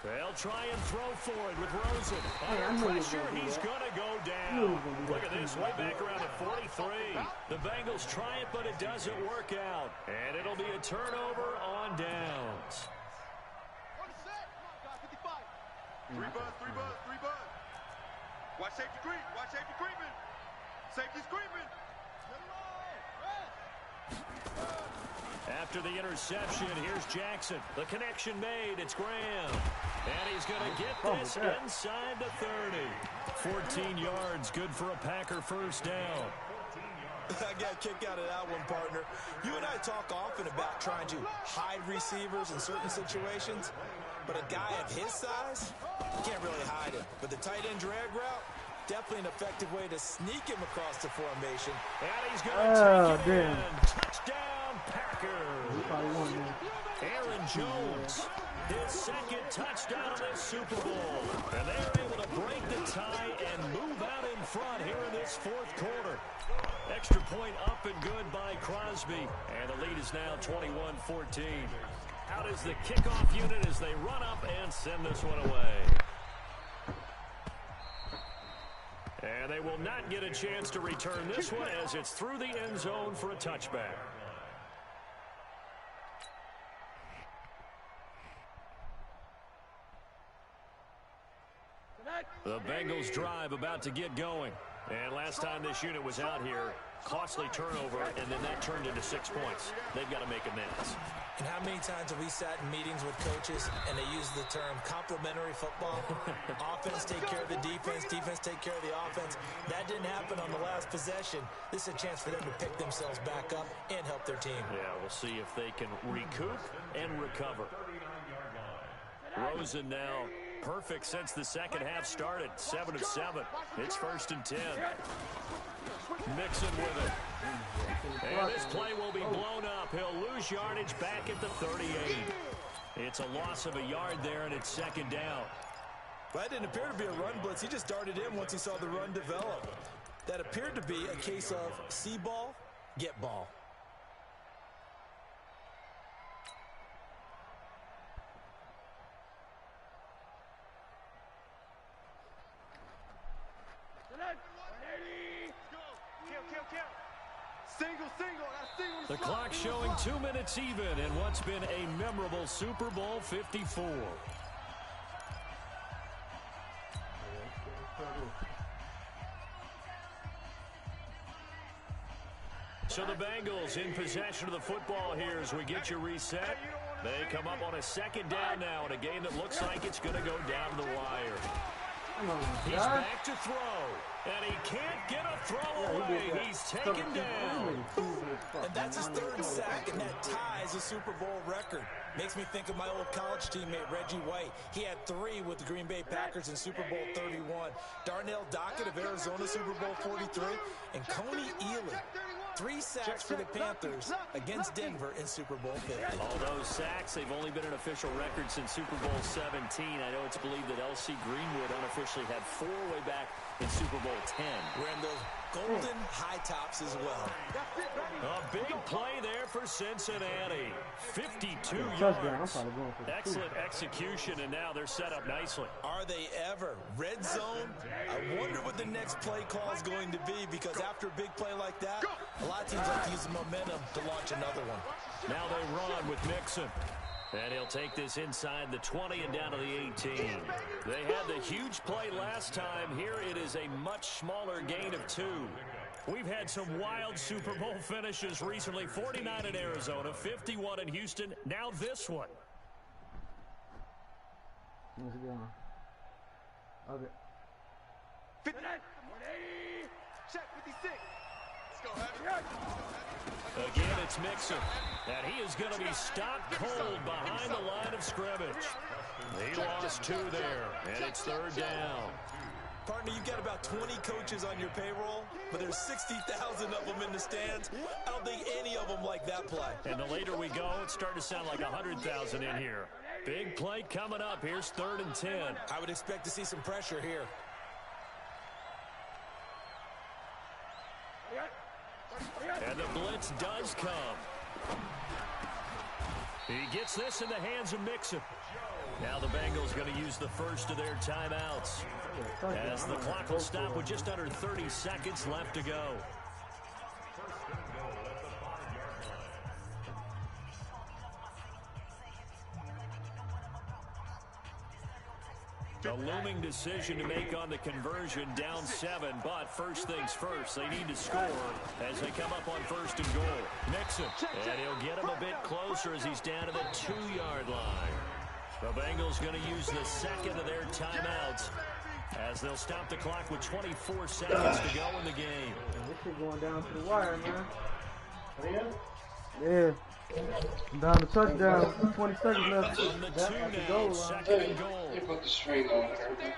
They'll try and throw for it with Rosen. Under pressure, he's going to go down. Look at this, way back around at 43. The Bengals try it, but it doesn't work out. And it'll be a turnover on downs. On set. Come on, 55. 3 buzz, 3 buzz, 3 buzz. Watch safety creep, watch safety creeping. Safety's creeping. After the interception, here's Jackson. The connection made. It's Graham. And he's going to get this inside the 30. 14 yards, good for a Packer first down. I got a kick out of that one, partner. You and I talk often about trying to hide receivers in certain situations, but a guy of his size, you can't really hide him. But the tight end drag route, definitely an effective way to sneak him across the formation. And he's going to take it in. Touchdown, Packers. Aaron Jones, his second touchdown of this Super Bowl. And they're able to break the tie and move out in front here in this fourth quarter. Extra point up and good by Crosby. And the lead is now 21-14. Out is the kickoff unit as they run up and send this one away. And they will not get a chance to return this one as it's through the end zone for a touchback. The Bengals drive about to get going. And last time this unit was out here, costly turnover, and then that turned into 6 points. They've got to make amends. And how many times have we sat in meetings with coaches and they use the term complementary football? Offense take care of the defense, defense take care of the offense. That didn't happen on the last possession. This is a chance for them to pick themselves back up and help their team. Yeah, we'll see if they can recoup and recover. Rosen now perfect since the second half started. 7 of 7. It's 1st and 10. Mixon with it. And this play will be blown up. He'll lose yardage back at the 38. It's a loss of a yard there, and it's 2nd down. Well, that didn't appear to be a run blitz. He just darted in once he saw the run develop. That appeared to be a case of see ball, get ball. The clock showing 2 minutes even in what's been a memorable Super Bowl 54. So the Bengals in possession of the football here as we get you reset. They come up on a 2nd down now in a game that looks like it's going to go down to the wire. He's back to throw, and he can't get a throw away. He's taken down. And that's his third sack, and that ties a Super Bowl record. Makes me think of my old college teammate, Reggie White. He had 3 with the Green Bay Packers in Super Bowl 31. Darnell Dockett of Arizona, Super Bowl 43. And Coney Ealy, 3 sacks for the Panthers against Denver in Super Bowl 50. All those sacks, they've only been an official record since Super Bowl 17. I know it's believed that L.C. Greenwood unofficially had 4 way back in Super Bowl 10. Wearing those golden high tops as well. A big play there for Cincinnati. 52 yards. Excellent execution, and now they're set up nicely. Are they ever? Red zone? I wonder what the next play call is going to be, because after a big play like that, a lot of teams like to use the momentum to launch another one. Now they run with Mixon. And he'll take this inside the 20 and down to the 18. They had the huge play last time. Here it is a much smaller gain of 2. We've had some wild Super Bowl finishes recently. 49 in Arizona, 51 in Houston. Now this one. What's going on? Okay. 59, 180, check 56. Let's go, Happy. Again, it's Mixon. And he is going to be stopped cold behind the line of scrimmage. He lost 2 there, and it's 3rd down. Partner, you've got about 20 coaches on your payroll, but there's 60,000 of them in the stands. I don't think any of them like that play. And the later we go, it's starting to sound like 100,000 in here. Big play coming up. Here's 3rd and 10. I would expect to see some pressure here. And the blitz does come. He gets this in the hands of Mixon. Now the Bengals going to use the first of their timeouts, as the clock will stop with just under 30 seconds left to go. A looming decision to make on the conversion, down 7, but first things first, they need to score as they come up on 1st and goal. Mixon, and he'll get him a bit closer as he's down to the 2-yard line. The Bengals going to use the second of their timeouts as they'll stop the clock with 24 seconds to go in the game. This shit going down to the wire, man. Yeah. Down the touchdown. 20 seconds left. On the 2 now, 2nd and goal. They put the string on it, everything.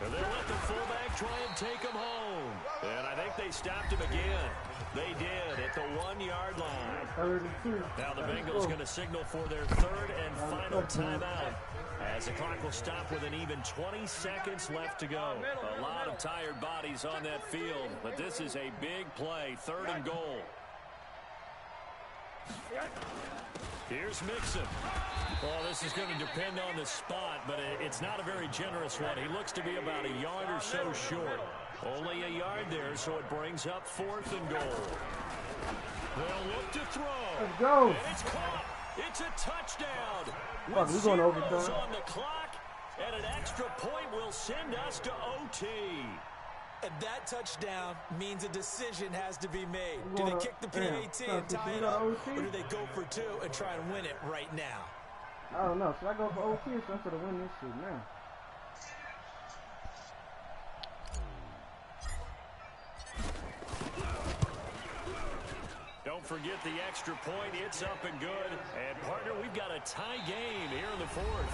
And they let the fullback try and take him home. And I think they stopped him again. They did at the 1-yard line. 3rd and 2. Now the Bengals going to signal for their 3rd and final timeout, as the clock will stop with an even 20 seconds left to go. A lot of tired bodies on that field, but this is a big play. 3rd and goal. Here's Mixon. Well, this is going to depend on the spot, but it's not a very generous one. He looks to be about a yard or so short. Only a yard there, so it brings up 4th and goal. They'll look to throw. Let's go. And it's caught. It's a touchdown. Fuck, we're going overtime. Zeros on the clock, and an extra point will send us to OT. And that touchdown means a decision has to be made. Do they kick the PAT and tie it up, or do they go for 2 and try and win it right now? I don't know. Should I go for OT or something to win this shit now? Don't forget the extra point. It's up and good. And, partner, we've got a tie game here in the 4th.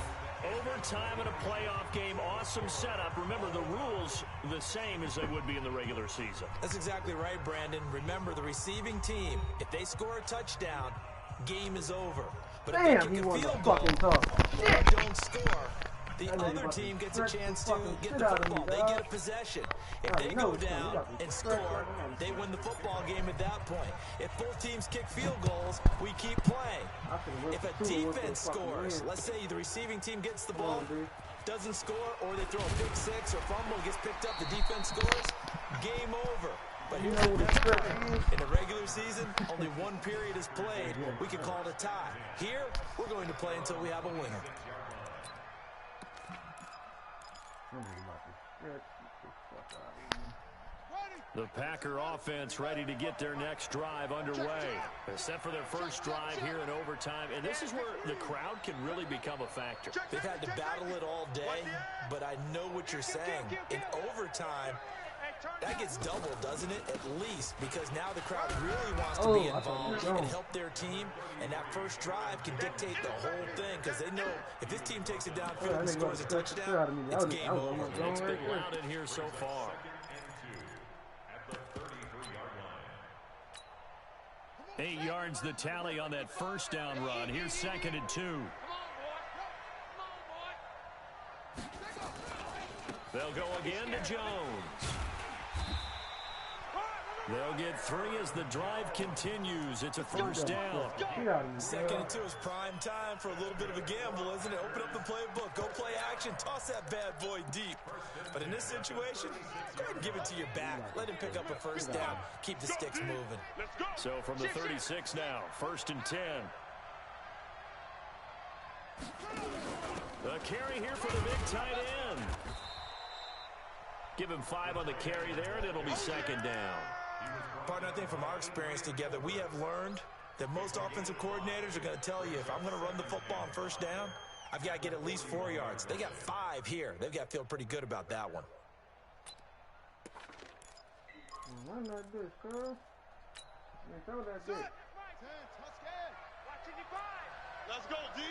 Overtime in a playoff game. Awesome setup. Remember, the rules the same as they would be in the regular season. That's exactly right, Brandon. Remember, the receiving team, if they score a touchdown, game is over. But if they kick a field goal or don't score, the other team gets a chance to get the football. They get a possession. If they go down and score, they win the football game at that point. If both teams kick field goals, we keep playing. If a defense scores, let's say the receiving team gets the ball, doesn't score, or they throw a pick 6 or fumble, gets picked up, the defense scores, game over. But here's the best part. In the regular season, only 1 period is played. We can call it a tie. Here, we're going to play until we have a winner. The Packer offense ready to get their next drive underway. They're set for their first drive here in overtime, and this is where the crowd can really become a factor. They've had to battle it all day, but I know what you're saying. In overtime, that gets doubled, doesn't it? At least, because now the crowd really wants to be involved and help their team, and that first drive can dictate the whole thing, because they know if this team takes it downfield and scores a touchdown, it's game over. It's been loud in here so far. 8 yards the tally on that first down run. Here's 2nd and 2. They'll go again to Jones. They'll get 3 as the drive continues. It's a first down. 2nd and 2 is prime time for a little bit of a gamble, isn't it? Open up the playbook, go play action, toss that bad boy deep. But in this situation, go ahead and give it to your back. Let him pick up a first down. Keep the sticks moving. So from the 36 now, 1st and 10. The carry here for the big tight end. Give him 5 on the carry there, and it'll be 2nd down. Partner, I think from our experience together, we have learned that most offensive coordinators are going to tell you, if I'm going to run the football on first down, I've got to get at least 4 yards. They got 5 here. They've got to feel pretty good about that one. I'm not this, cuz. Throw that bitch. Let's go, D.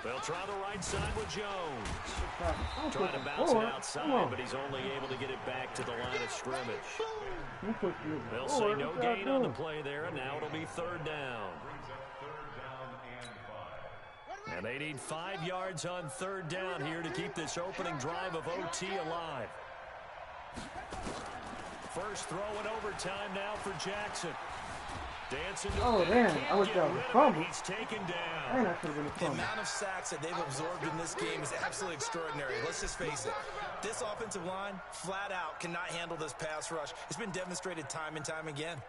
They'll try the right side with Jones. Trying to bounce it outside, but he's only able to get it back to the line of scrimmage. They'll say no gain on the play there, and now it'll be 3rd down. And they need 5 yards on 3rd down here to keep this opening drive of OT alive. First throw in overtime now for Jackson. Dancing to damn. I wish that was a fumble. He's taken down. Man, that could have been a The fumble. amount of sacks that they've absorbed in this game is absolutely extraordinary. Let's just face it. This offensive line, flat out, cannot handle this pass rush. It's been demonstrated time and time again.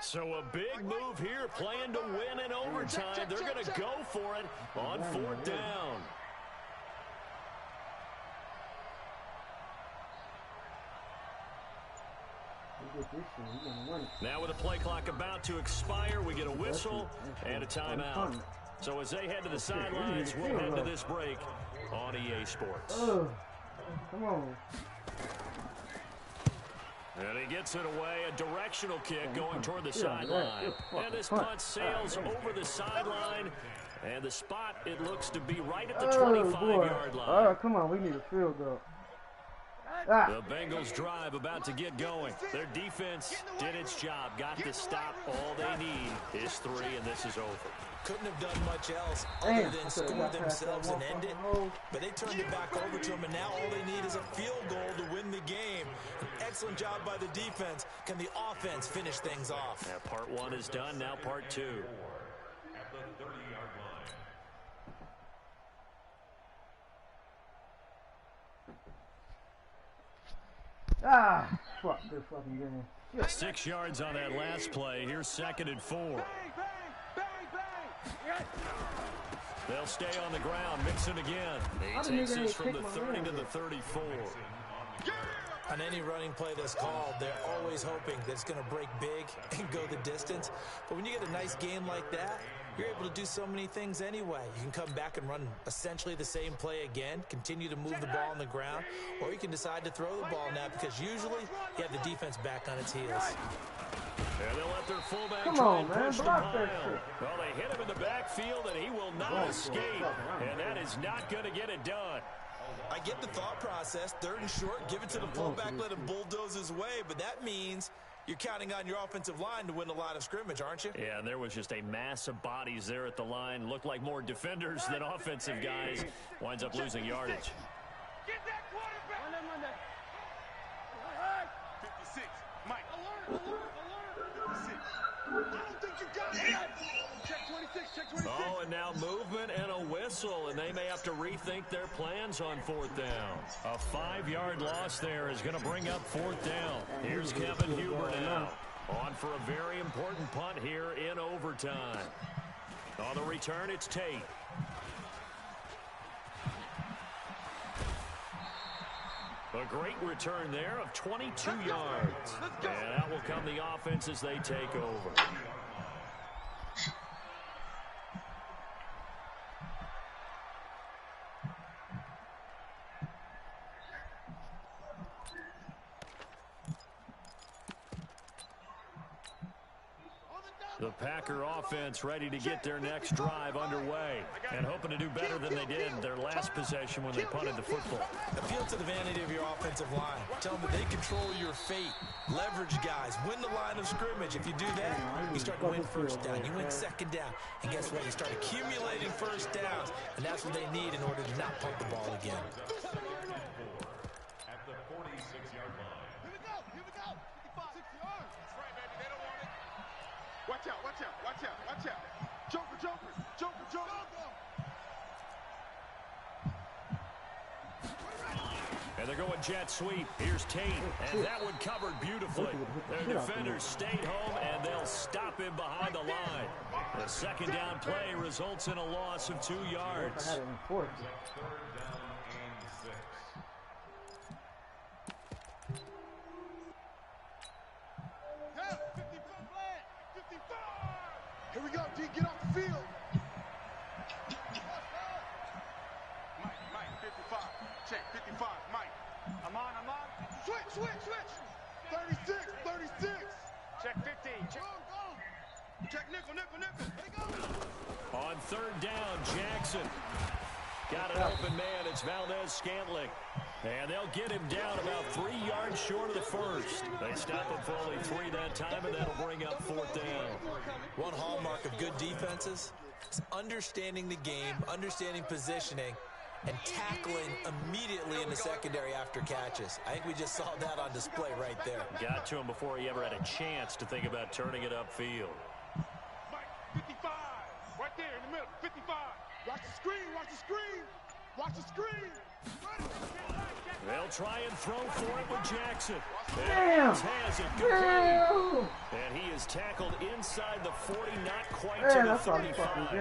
So a big move here, playing to win in overtime. They're going to go for it on 4th down. Now with the play clock about to expire, we get a whistle and a timeout. So as they head to the sidelines, we'll head to this break on EA Sports. Come on. And he gets it away, a directional kick going toward the sideline. And this punt sails over the sideline. And the spot, it looks to be right at the 25-yard line. Come on, we need a field goal. The Bengals drive about to get going. Their defense did its job, got the stop. All they need is 3, and this is over. Couldn't have done much else other than score themselves and end it. But they turned it back over to them, and now all they need is a field goal to win the game. An excellent job by the defense. Can the offense finish things off? Yeah, part 1 is done, now part 2. At the 30-yard line. Fuck this fucking game. 6 yards on that last play. Here's 2nd and 4. They'll stay on the ground, mix it again. He takes this from the 30 to the 34. On any running play that's called, they're always hoping that it's going to break big and go the distance. But when you get a nice game like that, you're able to do so many things anyway. You can come back and run essentially the same play again, continue to move the ball on the ground, or you can decide to throw the ball now because usually you have the defense back on its heels. And they'll let their fullback Come try on, and man, push the block that pile. shit. Well, they hit him in the backfield, and he will not escape. And that is not going to get it done. I get the thought process. 3rd and short, give it to the fullback, let him bulldoze his way, but that means you're counting on your offensive line to win the line of scrimmage, aren't you? Yeah, and there was just a mass of bodies there at the line. Looked like more defenders than offensive guys. Winds up losing yardage. Get that quarterback. 56. Mike. Alert. 56. I don't think you got it. Check 25. Oh, and now movement and a whistle, and they may have to rethink their plans on 4th down. A 5-yard loss there is going to bring up 4th down. Here's Kevin Huber now. On for a very important punt here in overtime. On the return, it's Tate. A great return there of 22 yards. And out will come the offense as they take over. The Packer offense ready to get their next drive underway and hoping to do better than they did their last possession when they punted the football. Appeal to the vanity of your offensive line. Tell them that they control your fate. Leverage guys. Win the line of scrimmage. If you do that, you start to win 1st down. You win 2nd down. And guess what? You start accumulating 1st downs. And that's what they need in order to not punt the ball again. At the 46-yard line. Here we go. 55. 6 yards. That's right, baby. They don't want it. Watch out. Joker. And they're going jet sweep. Here's Tate, and that one covered beautifully. Their defenders stayed home, and they'll stop him behind the line. The 2nd down play results in a loss of 2 yards. 3rd down and 6. Yeah, 55 flag. 55. Here we go, D. Get off the field. Mike, 55. Check, 55. Mike. I'm on. Switch. 36. Check 50. Check. Go. Check nickel. Let it go. On 3rd down, Jackson. Got an open man. It's Valdez-Scantling. And they'll get him down about 3 yards short of the 1st. They stop him for only 3 that time, and that'll bring up 4th down. One hallmark of good defenses is understanding the game, understanding positioning, and tackling immediately in the secondary after catches. I think we just saw that on display right there. Got to him before he ever had a chance to think about turning it upfield. Mike, 55. Right there in the middle. 55. Watch the screen. They'll try and throw for it with Jackson. Damn. Has it complete. And he is tackled inside the 40, not quite to the 35.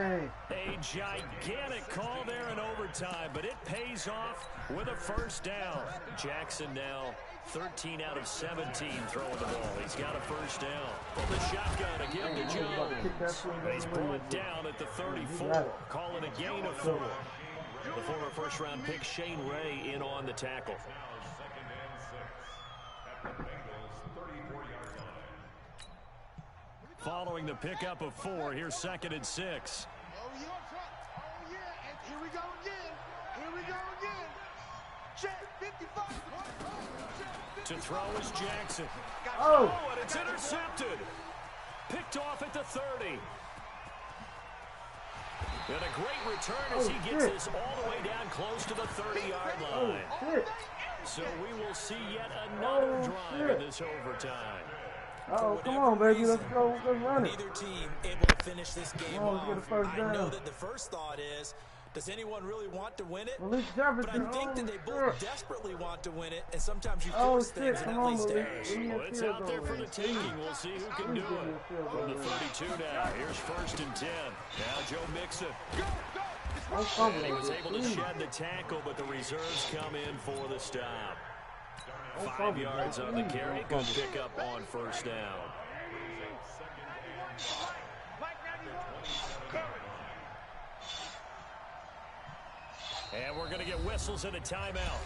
A gigantic call there in overtime, but it pays off with a 1st down. Jackson now 13 out of 17 throwing the ball. He's got a 1st down. From the shotgun again to Jones. He's brought down at the 34. Calling a gain of 4. The former 1st-round pick Shane Ray in on the tackle. Now 2nd and 6. At the Bengals' 34-yard line. Following the pickup of 4, here's 2nd and 6. Oh, yeah. And here we go again. Check 55. To throw is Jackson. Oh, And it's intercepted. Picked off at the 30. And a great return as he gets this all the way down close to the 30-yard line. shit. So we will see yet another drive in this overtime. Oh, come on, baby. Let's go. Let's run it. Neither team able to finish this game Let's get a off. 1st I know down. that the first thought is, does anyone really want to win it? Release But I Jefferson. think that they both desperately want to win it, and sometimes you Oh, force shit. things and Come that on, leads to Malik. errors. Give me a Well, it's field out there goal, for the man. taking. We'll see who can do it. From the 32 now, here's 1st and 10. Now Joe Mixon. And he was able to shed the tackle, but the reserves come in for the stop. 5 yards on the carry. Good pickup on 1st down. And we're going to get whistles and a timeout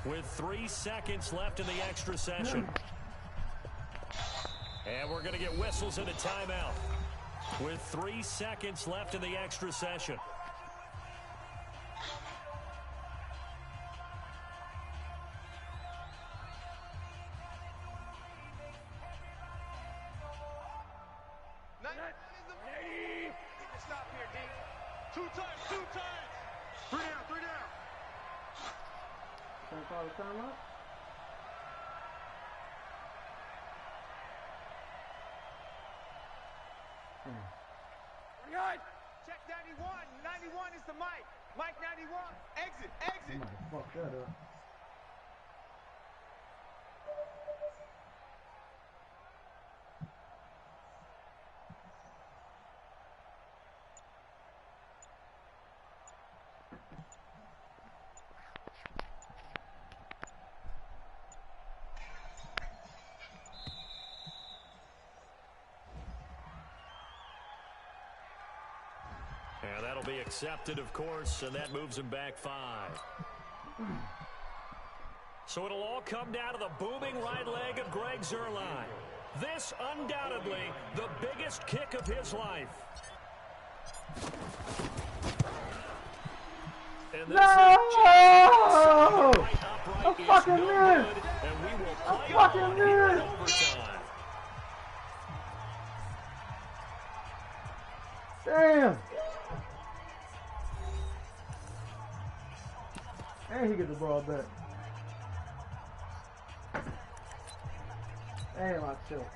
with 3 seconds left in the extra session. And we're going to get whistles and a timeout with 3 seconds left in the extra session. Stop here, D. 2 times. 3 down. Can I call the timeout? Check 91. 91 is the mic. Mike 91. Exit. Exit. Fuck that up. And that'll be accepted, of course, and that moves him back 5. So it'll all come down to the booming right leg of Greg Zuerlein. This, undoubtedly, the biggest kick of his life. And this No! I fucking missed! I fucking missed! Damn! And he gets the ball back. Damn, I choked.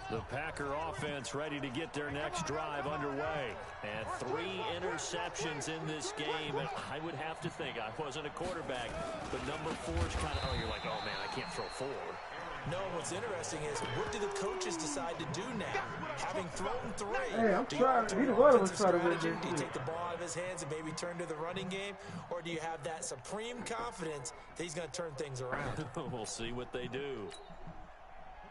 The Packer offense ready to get their next drive underway. And 3 interceptions in this game. And I would have to think, I wasn't a quarterback, but number 4 is kind of, you're like, oh man, I can't throw 4. No, what's interesting is, what do the coaches decide to do now? Having thrown 3, hey, I'm do trying. Either one of us try to win this. Do you take the ball out of his hands and maybe turn to the running game? Or do you have that supreme confidence that he's going to turn things around? We'll see what they do.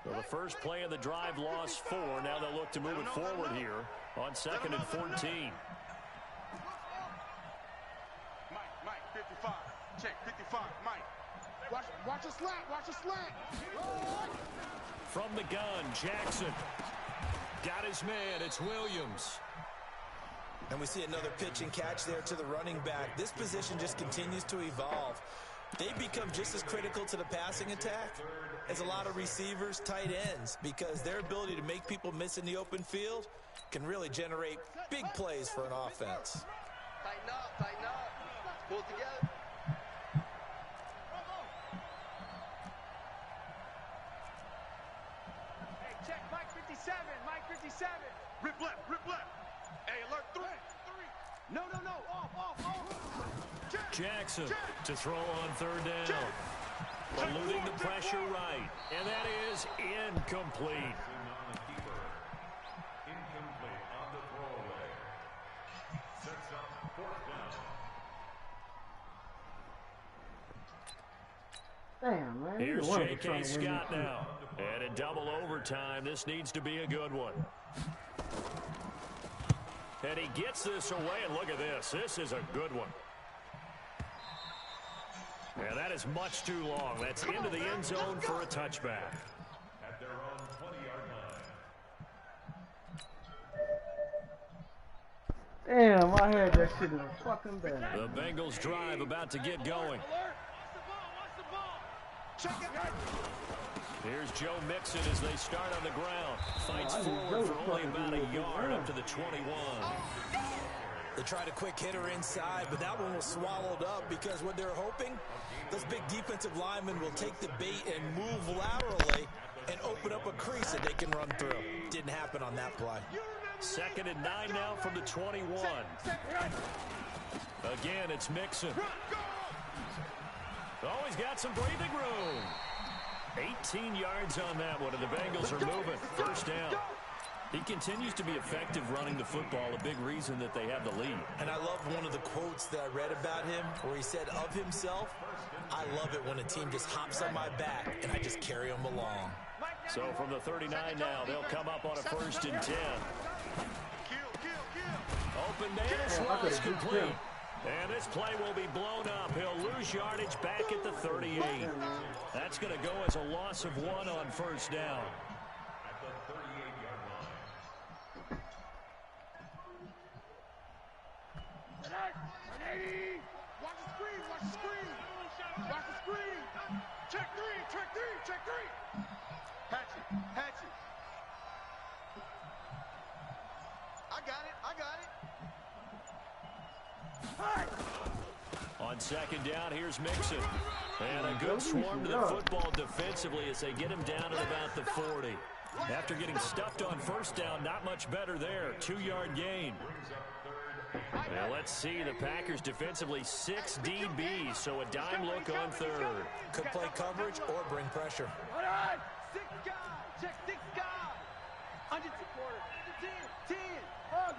So the first play of the drive lost 4. Now they'll look to move it forward here on 2nd and 14. Mike, 55. Check, 55, Mike. Watch a slant, watch a slant. From the gun, Jackson. Got his man, it's Williams. And we see another pitch and catch there to the running back. This position just continues to evolve. They become just as critical to the passing attack as a lot of receivers, tight ends, because their ability to make people miss in the open field can really generate big plays for an offense. Tighten up. Pull together. Hey, check Mike 57. Mike 57. Rip left. Hey, alert 3. No. Off. Jackson to throw on 3rd down. Eluding the pressure right. And that is incomplete. Incomplete on the throwaway. Sets up 4th down. Damn, man. Here's J.K. Scott now. And in double overtime, this needs to be a good one. And he gets this away, and look at this. This is a good one. And that is much too long. That's into the end zone for a touchback. At their own 20-yard line. Damn, I had that shit in the fucking bag. The Bengals drive about to get going. Here's Joe Mixon as they start on the ground. Fights forward for only about a yard up to the 21. They tried a quick hitter inside, but that one was swallowed up because what they're hoping, those big defensive linemen will take the bait and move laterally and open up a crease that they can run through. Didn't happen on that play. 2nd and 9 now from the 21. Again, it's Mixon. Oh, he's got some breathing room. 18 yards on that one, and the Bengals are moving. 1st down. He continues to be effective running the football, a big reason that they have the lead. And I love one of the quotes that I read about him where he said of himself, I love it when a team just hops on my back and I just carry them along. So from the 39 now, they'll come up on a 1st and 10. Open man is complete. And this play will be blown up. He'll lose yardage back at the 38. That's going to go as a loss of 1 on 1st down. At the 38-yard line. Watch the screen. Check three. Hatchet. I got it. On 2nd down, here's Mixon. And a good swarm to the football defensively as they get him down at about the 40. After getting stuffed on 1st down, not much better there. 2-yard gain. Brings up 3rd Well, let's see. The Packers defensively 6 DBs, so a dime look on third. Could play coverage or bring pressure. All right. 6 guys. Check 6 guys. 100 supporters. 10. Hug.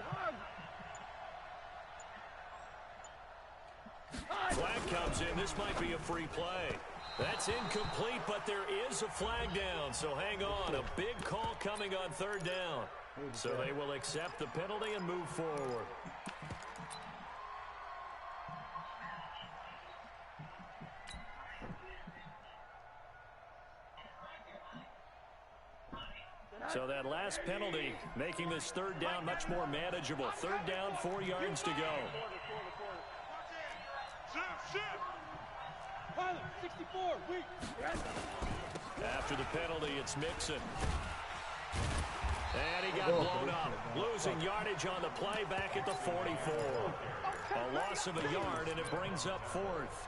Flag comes in. This might be a free play. That's incomplete, but there is a flag down, so hang on. A big call coming on third down. So they will accept the penalty and move forward. So that last penalty making this third down much more manageable. Third down, 4 yards to go. 64. Weak. After the penalty, it's Mixon. And he got blown up. Losing yardage on the play back at the 44. A loss of a yard, and it brings up fourth.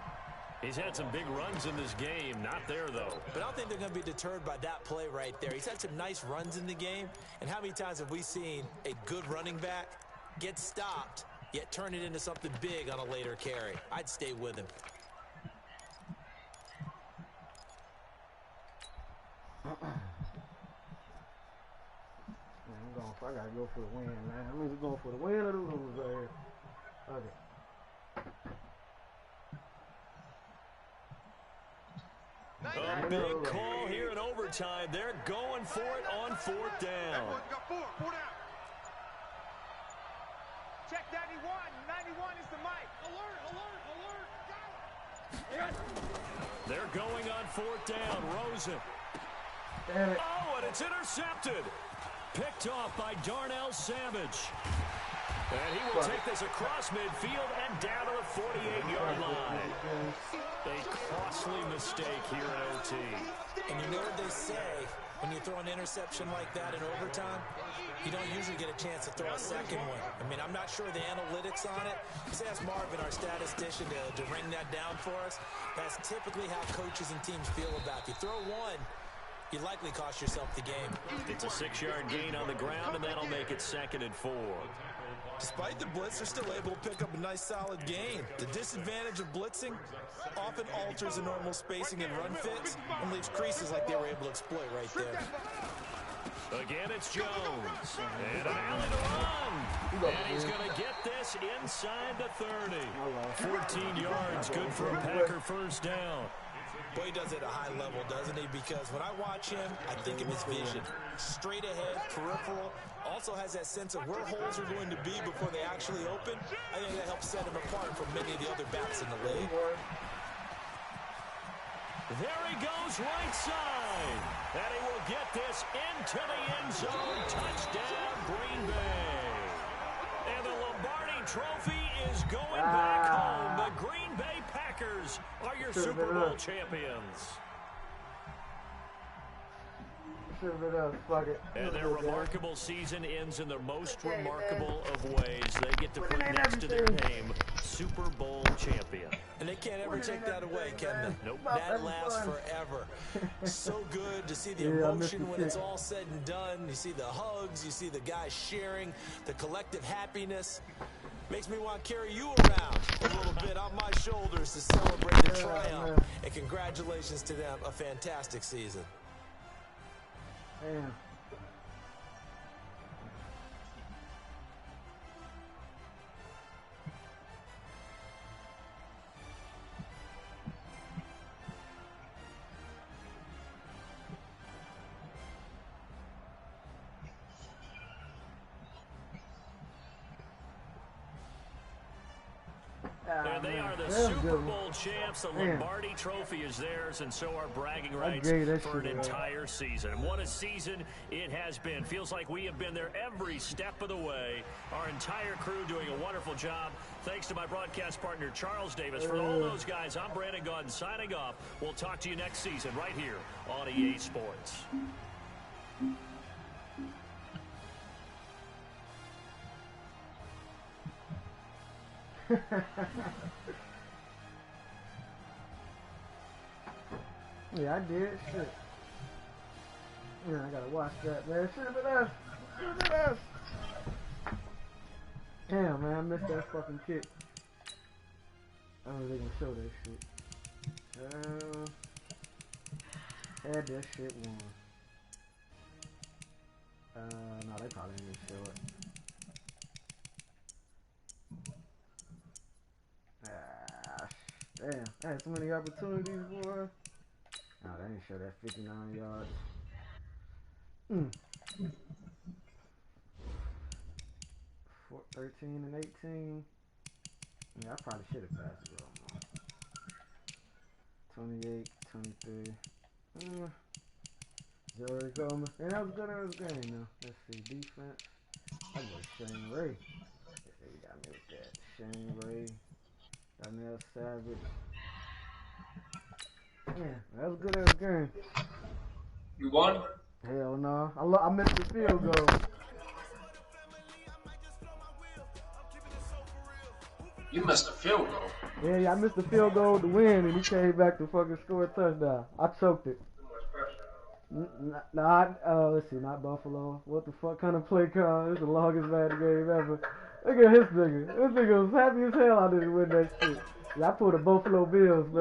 He's had some big runs in this game. Not there, though. But I don't think they're going to be deterred by that play right there. He's had some nice runs in the game. And how many times have we seen a good running back get stopped, yet turn it into something big on a later carry? I'd stay with him. I gotta go for the win, man. I'm either going for the win or the lose right here. Okay. A big call here in overtime. They're going for it on fourth down. Got 4 down. Check 91. 91 is the mic. Alert. They're going on fourth down. Rosen. Damn it. Oh, and it's intercepted. Picked off by Darnell Savage. And he will take this across midfield and down to the 48-yard line. A costly mistake here in OT. And you know what they say, when you throw an interception like that in overtime, you don't usually get a chance to throw a second one. I mean, I'm not sure the analytics on it. Let's ask Marvin, our statistician, to ring that down for us. That's typically how coaches and teams feel about it. You throw one, you likely cost yourself the game. It's a 6-yard gain on the ground, and that'll make it 2nd and 4. Despite the blitz, they're still able to pick up a nice, solid gain. The disadvantage of blitzing often alters the normal spacing and run fits and leaves creases like they were able to exploit right there. Again, it's Jones. And an alley to run. And he's going to get this inside the 30. 14 yards, good for a Packer first down. Boy, he does it at a high level, doesn't he? Because when I watch him, I think of his vision. Straight ahead, peripheral. Also has that sense of where holes are going to be before they actually open. I think that helps set him apart from many of the other backs in the league. There he goes right side. And he will get this into the end zone. Touchdown, Green Bay. And the Lombardi Trophy is going back home. The Green Bay Packers are your Super Bowl champions. And their remarkable season ends in the most remarkable of ways. They get to put next to their name, Super Bowl champion. And they can't ever take that away, can they? Nope. That lasts forever. So good to see the emotion when it's all said and done. You see the hugs, you see the guys sharing, the collective happiness. Makes me want to carry you around a little bit on my shoulders to celebrate the triumph. And congratulations to them. A fantastic season. Damn. And they are the Super Bowl champs. The Lombardi Trophy is theirs, and so are bragging rights for an entire season. And what a season it has been. Feels like we have been there every step of the way. Our entire crew doing a wonderful job. Thanks to my broadcast partner, Charles Davis. For all those guys, I'm Brandon Gaudin signing off. We'll talk to you next season right here on EA Sports. Yeah, I did. Shit. Yeah, I gotta watch that, man. Should have been us. Should have been us. Damn, man, I missed that fucking kick. I don't know if they gonna show that shit. Had that shit won. No, they probably ain't gonna show it. Damn, I had so many opportunities, boy. No, they didn't show that 59 yards. 13 and 18. Yeah, I probably should have passed it a little more. 28, 23. Joey Coleman. And that was good in this game, though. Let's see, defense. That was Shane Ray. You got me with that. Shane Ray. Daniel Savage. Yeah, that was good in this game. You won? Hell no. I missed the field goal. You missed a field goal. Yeah, I missed the field goal to win, and he came back to fucking score a touchdown. I choked it. Let's see, not Buffalo. What the fuck kind of play call? This is the longest bad game ever. Look at his nigga. This nigga was happy as hell I didn't win that shit. Yeah, I pulled the Buffalo Bills, man.